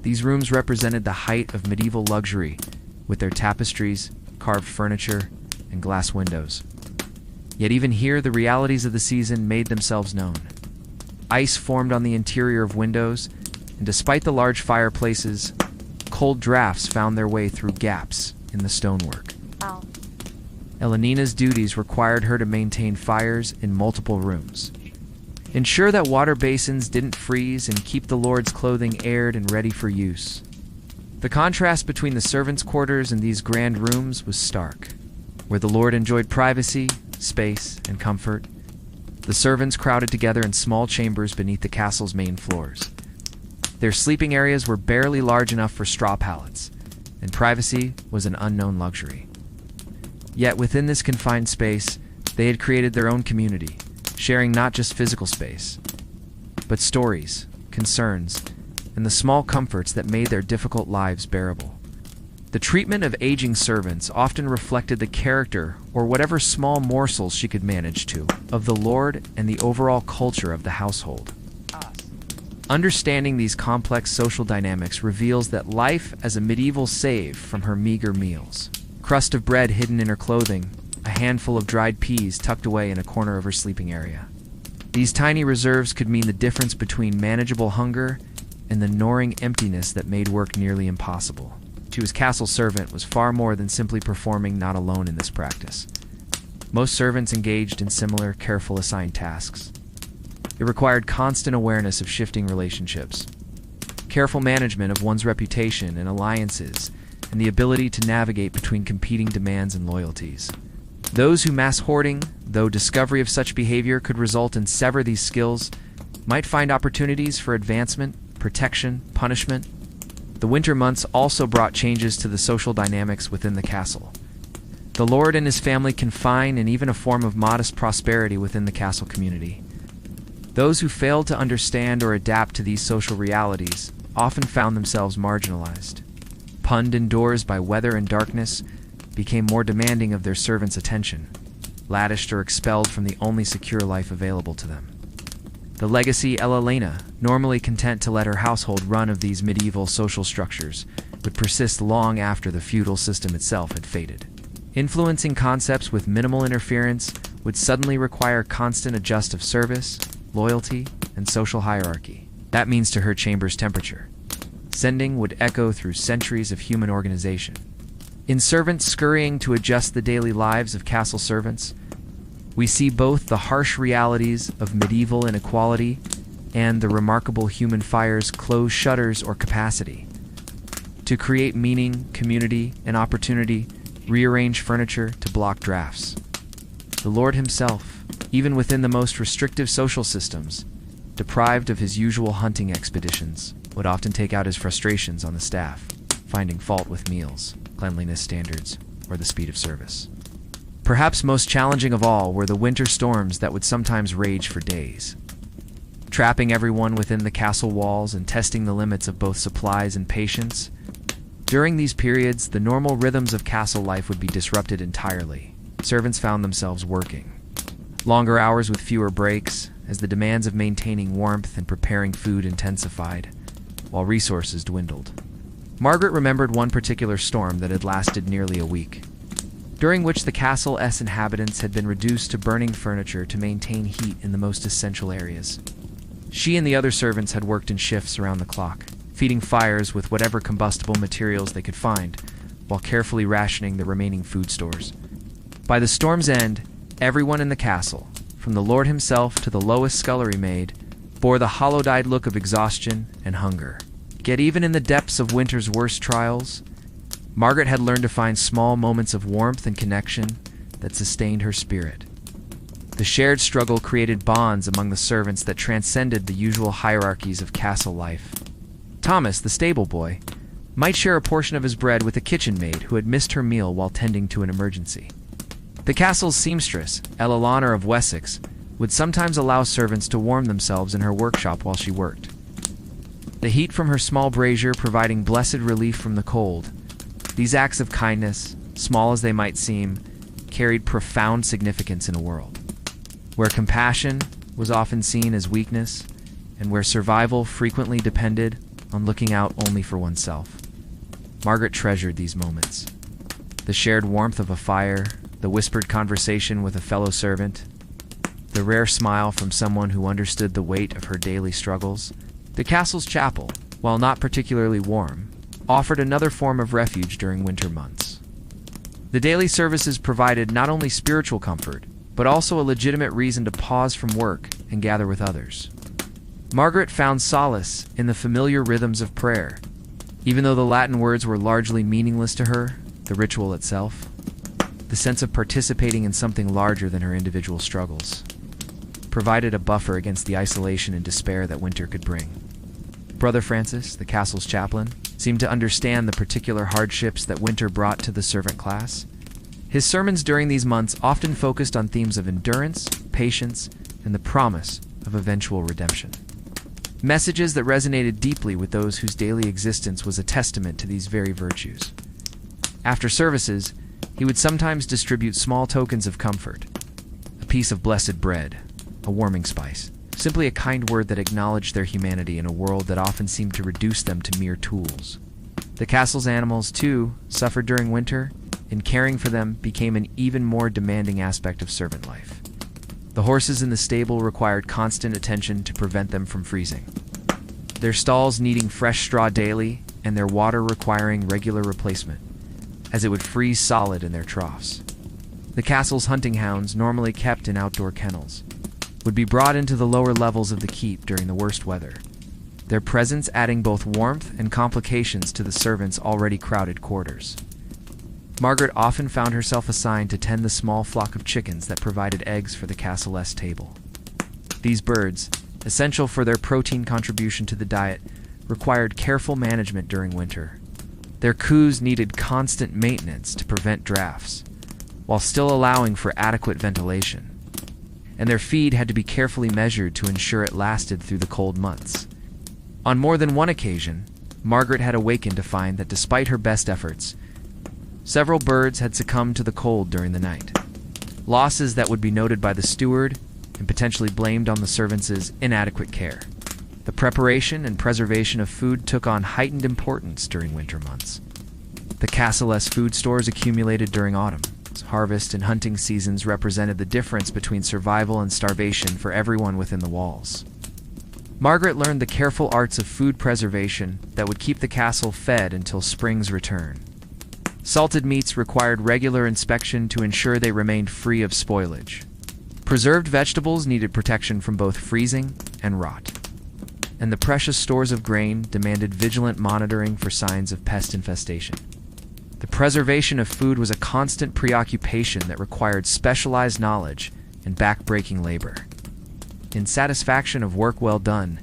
These rooms represented the height of medieval luxury, with their tapestries, carved furniture, and glass windows. Yet even here, the realities of the season made themselves known. Ice formed on the interior of windows, and despite the large fireplaces, cold drafts found their way through gaps in the stonework. Wow. Elenina's duties required her to maintain fires in multiple rooms, ensure that water basins didn't freeze, and keep the Lord's clothing aired and ready for use. The contrast between the servants' quarters and these grand rooms was stark. Where the Lord enjoyed privacy, space, and comfort, the servants crowded together in small chambers beneath the castle's main floors. Their sleeping areas were barely large enough for straw pallets, and privacy was an unknown luxury. Yet within this confined space, they had created their own community, sharing not just physical space, but stories, concerns, and the small comforts that made their difficult lives bearable. The treatment of aging servants often reflected the character, or whatever small morsels she could manage to, of the Lord and the overall culture of the household. Understanding these complex social dynamics reveals that life as a medieval saved from her meager meals. Crust of bread hidden in her clothing, a handful of dried peas tucked away in a corner of her sleeping area. These tiny reserves could mean the difference between manageable hunger and the gnawing emptiness that made work nearly impossible. To his castle servant was far more than simply performing, not alone in this practice. Most servants engaged in similar, careful assigned tasks. It required constant awareness of shifting relationships, careful management of one's reputation and alliances, and the ability to navigate between competing demands and loyalties. Those who mass hoarding, though discovery of such behavior could result in sever these skills, might find opportunities for advancement, protection, punishment. The winter months also brought changes to the social dynamics within the castle. The lord and his family confine and even a form of modest prosperity within the castle community. Those who failed to understand or adapt to these social realities often found themselves marginalized. Punned indoors by weather and darkness, became more demanding of their servants' attention, ladished or expelled from the only secure life available to them. The legacy Elena, normally content to let her household run of these medieval social structures, would persist long after the feudal system itself had faded. Influencing concepts with minimal interference would suddenly require constant adjust of service, loyalty, and social hierarchy. That means to her chamber's temperature. Sending would echo through centuries of human organization. In servants scurrying to adjust the daily lives of castle servants, we see both the harsh realities of medieval inequality and the remarkable human fire's closed shutters or capacity to create meaning, community, and opportunity, rearrange furniture to block drafts. The Lord himself, even within the most restrictive social systems, deprived of his usual hunting expeditions, would often take out his frustrations on the staff, finding fault with meals, cleanliness standards, or the speed of service. Perhaps most challenging of all were the winter storms that would sometimes rage for days, trapping everyone within the castle walls and testing the limits of both supplies and patience. During these periods, the normal rhythms of castle life would be disrupted entirely. Servants found themselves working longer hours with fewer breaks, as the demands of maintaining warmth and preparing food intensified, while resources dwindled. Margaret remembered one particular storm that had lasted nearly a week, during which the castle's inhabitants had been reduced to burning furniture to maintain heat in the most essential areas. She and the other servants had worked in shifts around the clock, feeding fires with whatever combustible materials they could find, while carefully rationing the remaining food stores. By the storm's end, everyone in the castle, from the lord himself to the lowest scullery maid, bore the hollow-eyed look of exhaustion and hunger. Yet even in the depths of winter's worst trials, Margaret had learned to find small moments of warmth and connection that sustained her spirit. The shared struggle created bonds among the servants that transcended the usual hierarchies of castle life. Thomas, the stable boy, might share a portion of his bread with a kitchen maid who had missed her meal while tending to an emergency. The castle's seamstress, Eleanor of Wessex, would sometimes allow servants to warm themselves in her workshop while she worked, the heat from her small brazier providing blessed relief from the cold. These acts of kindness, small as they might seem, carried profound significance in a world where compassion was often seen as weakness and where survival frequently depended on looking out only for oneself. Margaret treasured these moments. The shared warmth of a fire, the whispered conversation with a fellow servant, the rare smile from someone who understood the weight of her daily struggles. The castle's chapel, while not particularly warm, offered another form of refuge during winter months. The daily services provided not only spiritual comfort, but also a legitimate reason to pause from work and gather with others. Margaret found solace in the familiar rhythms of prayer. Even though the Latin words were largely meaningless to her, the ritual itself, the sense of participating in something larger than her individual struggles, provided a buffer against the isolation and despair that winter could bring. Brother Francis, the castle's chaplain, seemed to understand the particular hardships that winter brought to the servant class. His sermons during these months often focused on themes of endurance, patience, and the promise of eventual redemption. Messages that resonated deeply with those whose daily existence was a testament to these very virtues. After services, he would sometimes distribute small tokens of comfort, a piece of blessed bread, a warming spice, simply a kind word that acknowledged their humanity in a world that often seemed to reduce them to mere tools. The castle's animals, too, suffered during winter, and caring for them became an even more demanding aspect of servant life. The horses in the stable required constant attention to prevent them from freezing, their stalls needing fresh straw daily and their water requiring regular replacement, as it would freeze solid in their troughs. The castle's hunting hounds, normally kept in outdoor kennels, would be brought into the lower levels of the keep during the worst weather, their presence adding both warmth and complications to the servants' already crowded quarters. Margaret often found herself assigned to tend the small flock of chickens that provided eggs for the castle-less table. These birds, essential for their protein contribution to the diet, required careful management during winter. Their coos needed constant maintenance to prevent drafts, while still allowing for adequate ventilation, and their feed had to be carefully measured to ensure it lasted through the cold months. On more than one occasion, Margaret had awakened to find that despite her best efforts, several birds had succumbed to the cold during the night, losses that would be noted by the steward and potentially blamed on the servants' inadequate care. The preparation and preservation of food took on heightened importance during winter months. The castle-less food stores accumulated during autumn. Harvest and hunting seasons represented the difference between survival and starvation for everyone within the walls. Margaret learned the careful arts of food preservation that would keep the castle fed until spring's return. Salted meats required regular inspection to ensure they remained free of spoilage. Preserved vegetables needed protection from both freezing and rot. And the precious stores of grain demanded vigilant monitoring for signs of pest infestation. The preservation of food was a constant preoccupation that required specialized knowledge and back-breaking labor. In satisfaction of work well done,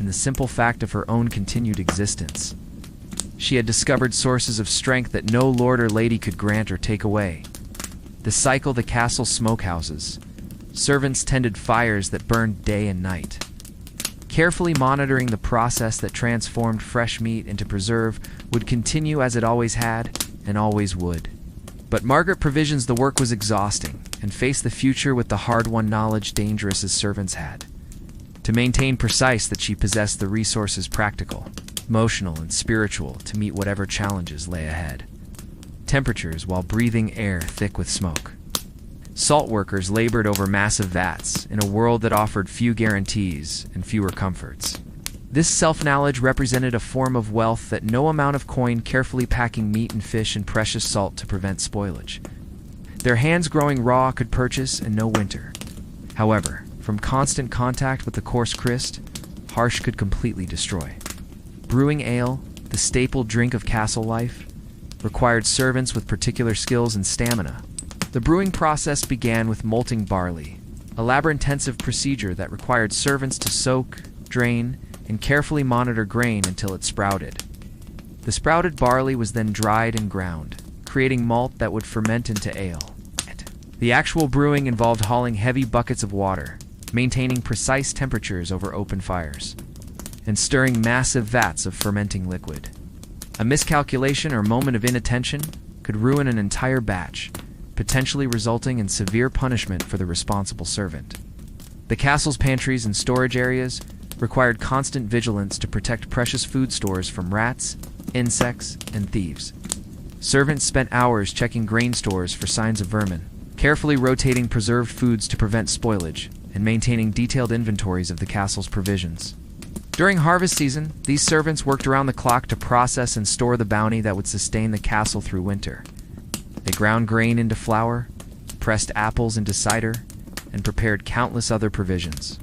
in the simple fact of her own continued existence, she had discovered sources of strength that no lord or lady could grant or take away. The cycle the castle smokehouses. Servants tended fires that burned day and night, carefully monitoring the process that transformed fresh meat into preserve would continue as it always had and always would. But Margaret provisions the work was exhausting and faced the future with the hard-won knowledge dangerous as servants had. To maintain precise that she possessed the resources practical, emotional, and spiritual to meet whatever challenges lay ahead. Temperatures while breathing air thick with smoke. Salt workers labored over massive vats in a world that offered few guarantees and fewer comforts. This self-knowledge represented a form of wealth that no amount of coin carefully packing meat and fish in precious salt to prevent spoilage. Their hands growing raw could purchase and no winter. However, from constant contact with the coarse grist, harsh could completely destroy. Brewing ale, the staple drink of castle life, required servants with particular skills and stamina. The brewing process began with malting barley, a labor-intensive procedure that required servants to soak, drain, and carefully monitor grain until it sprouted. The sprouted barley was then dried and ground, creating malt that would ferment into ale. The actual brewing involved hauling heavy buckets of water, maintaining precise temperatures over open fires, and stirring massive vats of fermenting liquid. A miscalculation or moment of inattention could ruin an entire batch, potentially resulting in severe punishment for the responsible servant. The castle's pantries and storage areas required constant vigilance to protect precious food stores from rats, insects, and thieves. Servants spent hours checking grain stores for signs of vermin, carefully rotating preserved foods to prevent spoilage, and maintaining detailed inventories of the castle's provisions. During harvest season, these servants worked around the clock to process and store the bounty that would sustain the castle through winter. They ground grain into flour, pressed apples into cider, and prepared countless other provisions.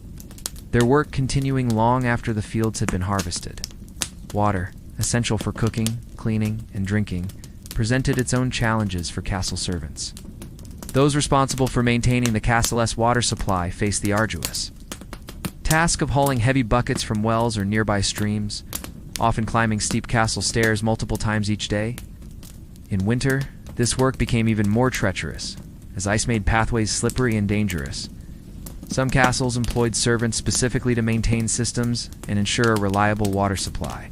Their work continuing long after the fields had been harvested. Water, essential for cooking, cleaning, and drinking, presented its own challenges for castle servants. Those responsible for maintaining the castle-less water supply faced the arduous task of hauling heavy buckets from wells or nearby streams, often climbing steep castle stairs multiple times each day. In winter, this work became even more treacherous, as ice made pathways slippery and dangerous. Some castles employed servants specifically to maintain systems and ensure a reliable water supply,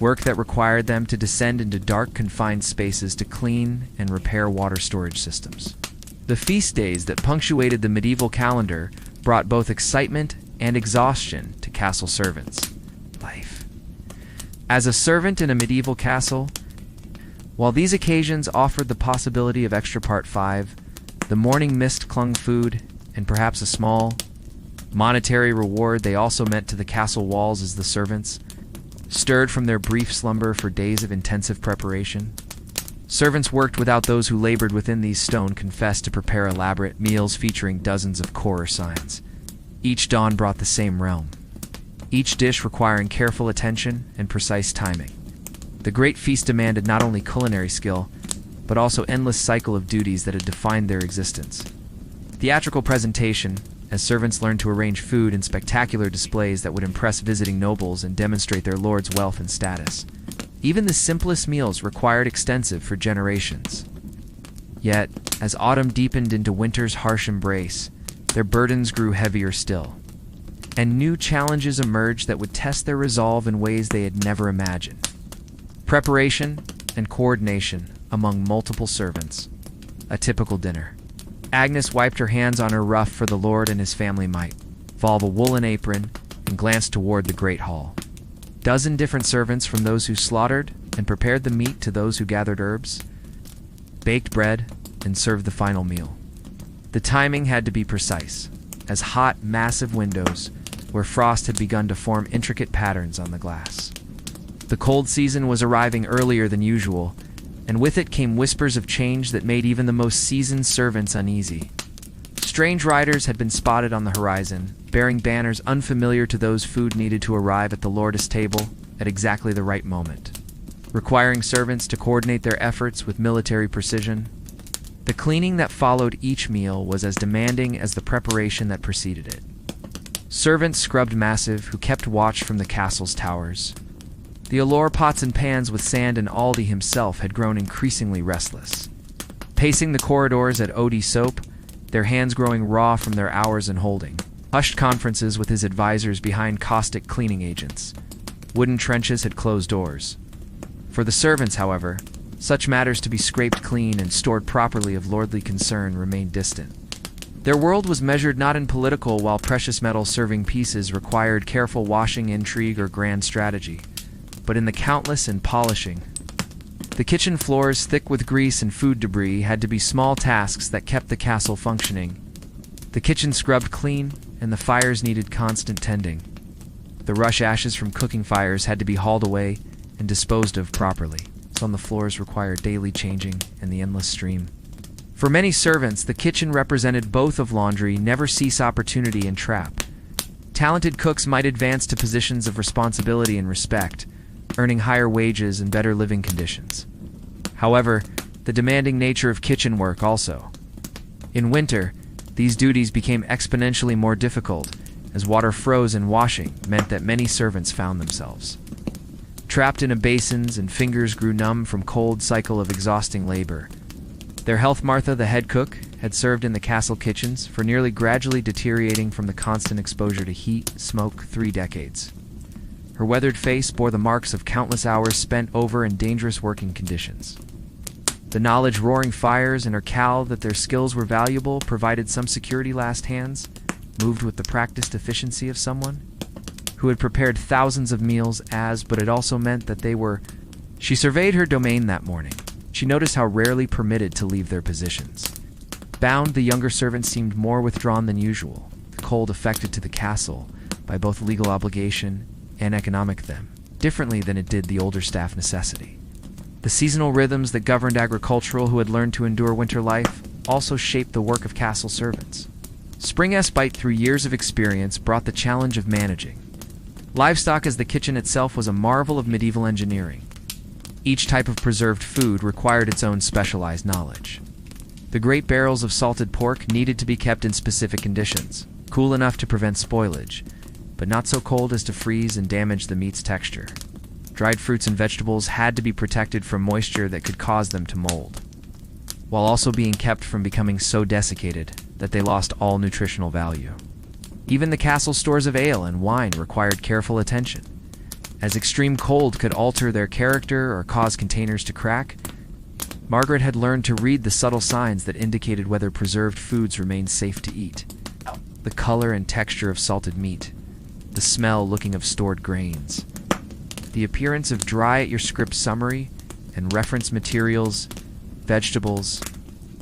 work that required them to descend into dark, confined spaces to clean and repair water storage systems. The feast days that punctuated the medieval calendar brought both excitement and exhaustion to castle servants' life. As a servant in a medieval castle, while these occasions offered the possibility of extra part 5, the morning mist clung food and perhaps a small, monetary reward they also meant to the castle walls as the servants, stirred from their brief slumber for days of intensive preparation. Servants worked without those who labored within these stone confessed to prepare elaborate meals featuring dozens of core signs. Each dawn brought the same realm, each dish requiring careful attention and precise timing. The great feast demanded not only culinary skill, but also endless cycle of duties that had defined their existence. Theatrical presentation, as servants learned to arrange food in spectacular displays that would impress visiting nobles and demonstrate their lord's wealth and status. Even the simplest meals required extensive for generations. Yet, as autumn deepened into winter's harsh embrace, their burdens grew heavier still, and new challenges emerged that would test their resolve in ways they had never imagined. Preparation and coordination among multiple servants. A typical dinner. Agnes wiped her hands on her ruff for the lord and his family might, volve a woolen apron, and glanced toward the great hall. Dozen different servants, from those who slaughtered and prepared the meat to those who gathered herbs, baked bread, and served the final meal. The timing had to be precise, as hot, massive windows, where frost had begun to form intricate patterns on the glass. The cold season was arriving earlier than usual, and with it came whispers of change that made even the most seasoned servants uneasy. Strange riders had been spotted on the horizon, bearing banners unfamiliar to those food needed to arrive at the lord's table at exactly the right moment, requiring servants to coordinate their efforts with military precision. The cleaning that followed each meal was as demanding as the preparation that preceded it. Servants scrubbed massive, who kept watch from the castle's towers. The allure pots and pans with sand, and Aldi himself had grown increasingly restless. Pacing the corridors at Odie Soap, their hands growing raw from their hours in holding. Hushed conferences with his advisors behind caustic cleaning agents. Wooden trenches had closed doors. For the servants, however, such matters to be scraped clean and stored properly of lordly concern remained distant. Their world was measured not in political, while precious metal serving pieces required careful washing, intrigue, or grand strategy, but in the countless and polishing. The kitchen floors, thick with grease and food debris, had to be small tasks that kept the castle functioning. The kitchen scrubbed clean, and the fires needed constant tending. The rush ashes from cooking fires had to be hauled away and disposed of properly. On the floors required daily changing and the endless stream. For many servants, the kitchen represented both of laundry, never-cease opportunity, and trap. Talented cooks might advance to positions of responsibility and respect, earning higher wages and better living conditions. However, the demanding nature of kitchen work also. In winter, these duties became exponentially more difficult, as water froze and washing meant that many servants found themselves trapped in a basins, and fingers grew numb from cold cycle of exhausting labor. Their health, Martha, the head cook, had served in the castle kitchens, for nearly gradually deteriorating from the constant exposure to heat, smoke, 3 decades. Her weathered face bore the marks of countless hours spent over in dangerous working conditions. The knowledge roaring fires and her cowl that their skills were valuable provided some security last hands, moved with the practiced efficiency of someone who had prepared thousands of meals but it also meant that they were... She surveyed her domain that morning. She noticed how rarely permitted to leave their positions. Bound, the younger servants seemed more withdrawn than usual, the cold affected to the castle by both legal obligation and economic them, differently than it did the older staff necessity. The seasonal rhythms that governed agricultural who had learned to endure winter life also shaped the work of castle servants. Spring espite through years of experience brought the challenge of managing livestock, as the kitchen itself was a marvel of medieval engineering. Each type of preserved food required its own specialized knowledge. The great barrels of salted pork needed to be kept in specific conditions, cool enough to prevent spoilage, but not so cold as to freeze and damage the meat's texture. Dried fruits and vegetables had to be protected from moisture that could cause them to mold, while also being kept from becoming so desiccated that they lost all nutritional value. Even the castle stores of ale and wine required careful attention, as extreme cold could alter their character or cause containers to crack. Margaret had learned to read the subtle signs that indicated whether preserved foods remained safe to eat. The color and texture of salted meat, the smell looking of stored grains, the appearance of dry at your script summary and reference materials, vegetables,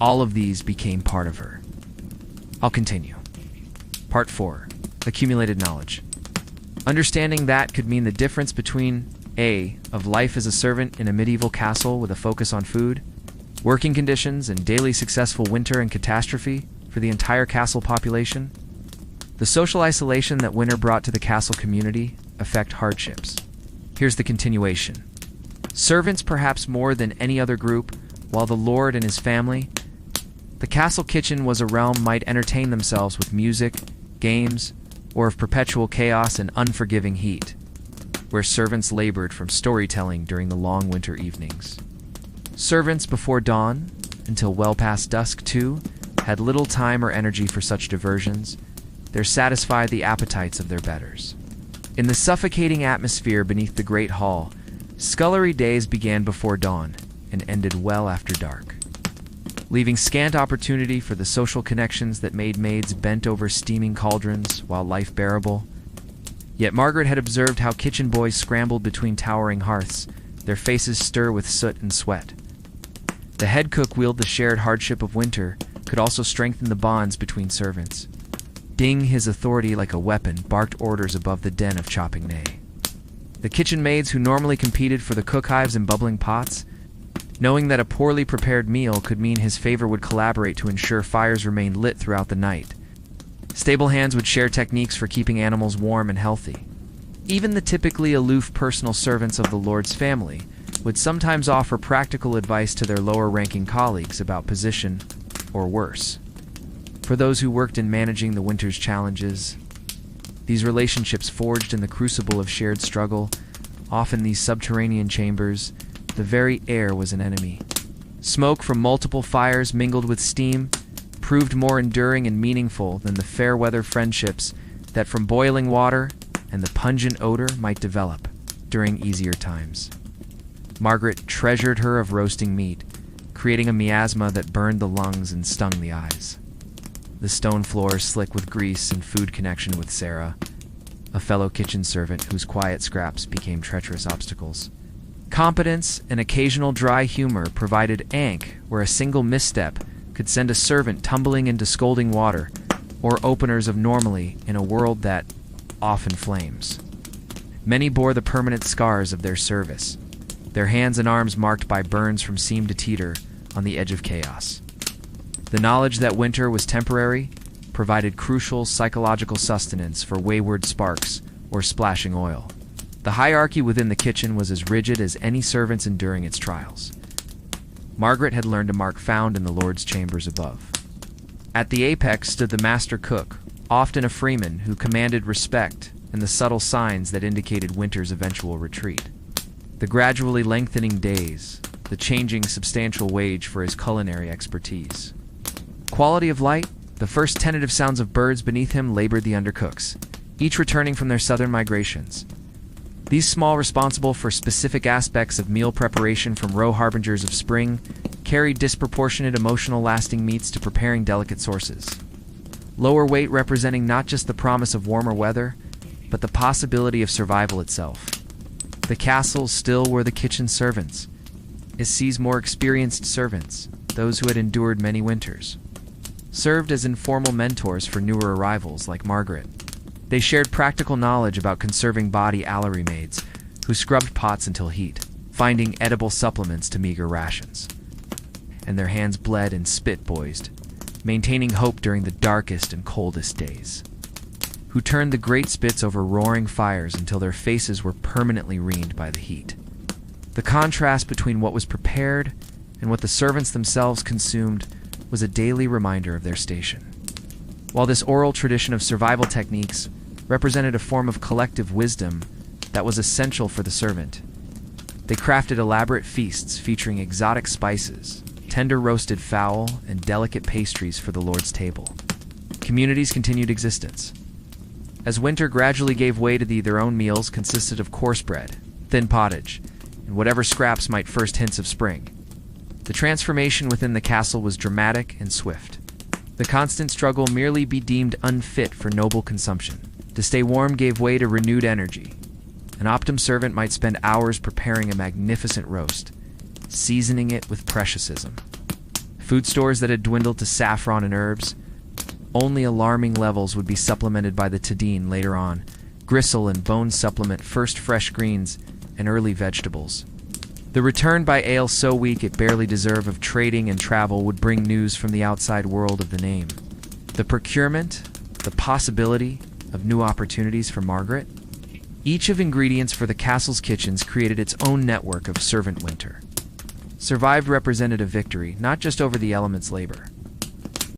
all of these became part of her. I'll continue. Part 4. Accumulated knowledge. Understanding that could mean the difference between A. of life as a servant in a medieval castle with a focus on food, working conditions, and daily successful winter and catastrophe for the entire castle population. The social isolation that winter brought to the castle community affect hardships. Here's the continuation. Servants perhaps more than any other group, while the lord and his family. The castle kitchen was a realm might entertain themselves with music, games, or of perpetual chaos and unforgiving heat, where servants labored from storytelling during the long winter evenings. Servants before dawn, until well past dusk too, had little time or energy for such diversions. They satisfied the appetites of their betters. In the suffocating atmosphere beneath the great hall, scullery days began before dawn and ended well after dark, leaving scant opportunity for the social connections that made maids bent over steaming cauldrons while life bearable. Yet Margaret had observed how kitchen boys scrambled between towering hearths, their faces stir with soot and sweat. The head cook wielded the shared hardship of winter, could also strengthen the bonds between servants. Ding, his authority like a weapon, barked orders above the den of chopping nay. The kitchen maids who normally competed for the cook hives and bubbling pots, knowing that a poorly prepared meal could mean his favor, would collaborate to ensure fires remained lit throughout the night. Stable hands would share techniques for keeping animals warm and healthy. Even the typically aloof personal servants of the lord's family would sometimes offer practical advice to their lower-ranking colleagues about position, or worse. For those who worked in managing the winter's challenges, these relationships forged in the crucible of shared struggle, often these subterranean chambers, the very air was an enemy. Smoke from multiple fires mingled with steam proved more enduring and meaningful than the fair-weather friendships that from boiling water and the pungent odor might develop during easier times. Margaret treasured her of roasting meat, creating a miasma that burned the lungs and stung the eyes. The stone floors slick with grease and food connection with Sarah, a fellow kitchen servant whose quiet scraps became treacherous obstacles. Competence and occasional dry humor provided ank where a single misstep could send a servant tumbling into scalding water, or openers of normally in a world that often flames. Many bore the permanent scars of their service, their hands and arms marked by burns from seam to teeter on the edge of chaos. The knowledge that winter was temporary provided crucial psychological sustenance for wayward sparks or splashing oil. The hierarchy within the kitchen was as rigid as any servant's enduring its trials. Margaret had learned to mark found in the Lord's chambers above. At the apex stood the master cook, often a freeman who commanded respect and the subtle signs that indicated winter's eventual retreat. The gradually lengthening days, the changing substantial wage for his culinary expertise. Quality of light, the first tentative sounds of birds beneath him labored the undercooks, each returning from their southern migrations. These small, responsible for specific aspects of meal preparation from row harbingers of spring, carried disproportionate emotional lasting meats to preparing delicate sources. Lower weight representing not just the promise of warmer weather, but the possibility of survival itself. The castles still were the kitchen servants, Issee's more experienced servants, those who had endured many winters, served as informal mentors for newer arrivals like Margaret. They shared practical knowledge about conserving body allery maids, who scrubbed pots until heat, finding edible supplements to meager rations. And their hands bled and spit boised, maintaining hope during the darkest and coldest days, who turned the great spits over roaring fires until their faces were permanently reamed by the heat. The contrast between what was prepared and what the servants themselves consumed was a daily reminder of their station. While this oral tradition of survival techniques represented a form of collective wisdom that was essential for the servant, they crafted elaborate feasts featuring exotic spices, tender roasted fowl, and delicate pastries for the Lord's table. Communities continued existence. As winter gradually gave way to their own meals consisted of coarse bread, thin pottage, and whatever scraps might first hints of spring. The transformation within the castle was dramatic and swift. The constant struggle merely be deemed unfit for noble consumption. To stay warm gave way to renewed energy. An Optum servant might spend hours preparing a magnificent roast, seasoning it with preciousism. Food stores that had dwindled to saffron and herbs Only alarming levels would be supplemented by the tadine later on. Gristle and bone supplement first fresh greens and early vegetables. The return by ale so weak it barely deserved of trading and travel would bring news from the outside world of the name. The procurement, the possibility of new opportunities for Margaret. Each of ingredients for the castle's kitchens created its own network of servant winter. Survived represented a victory, not just over the elements' labor,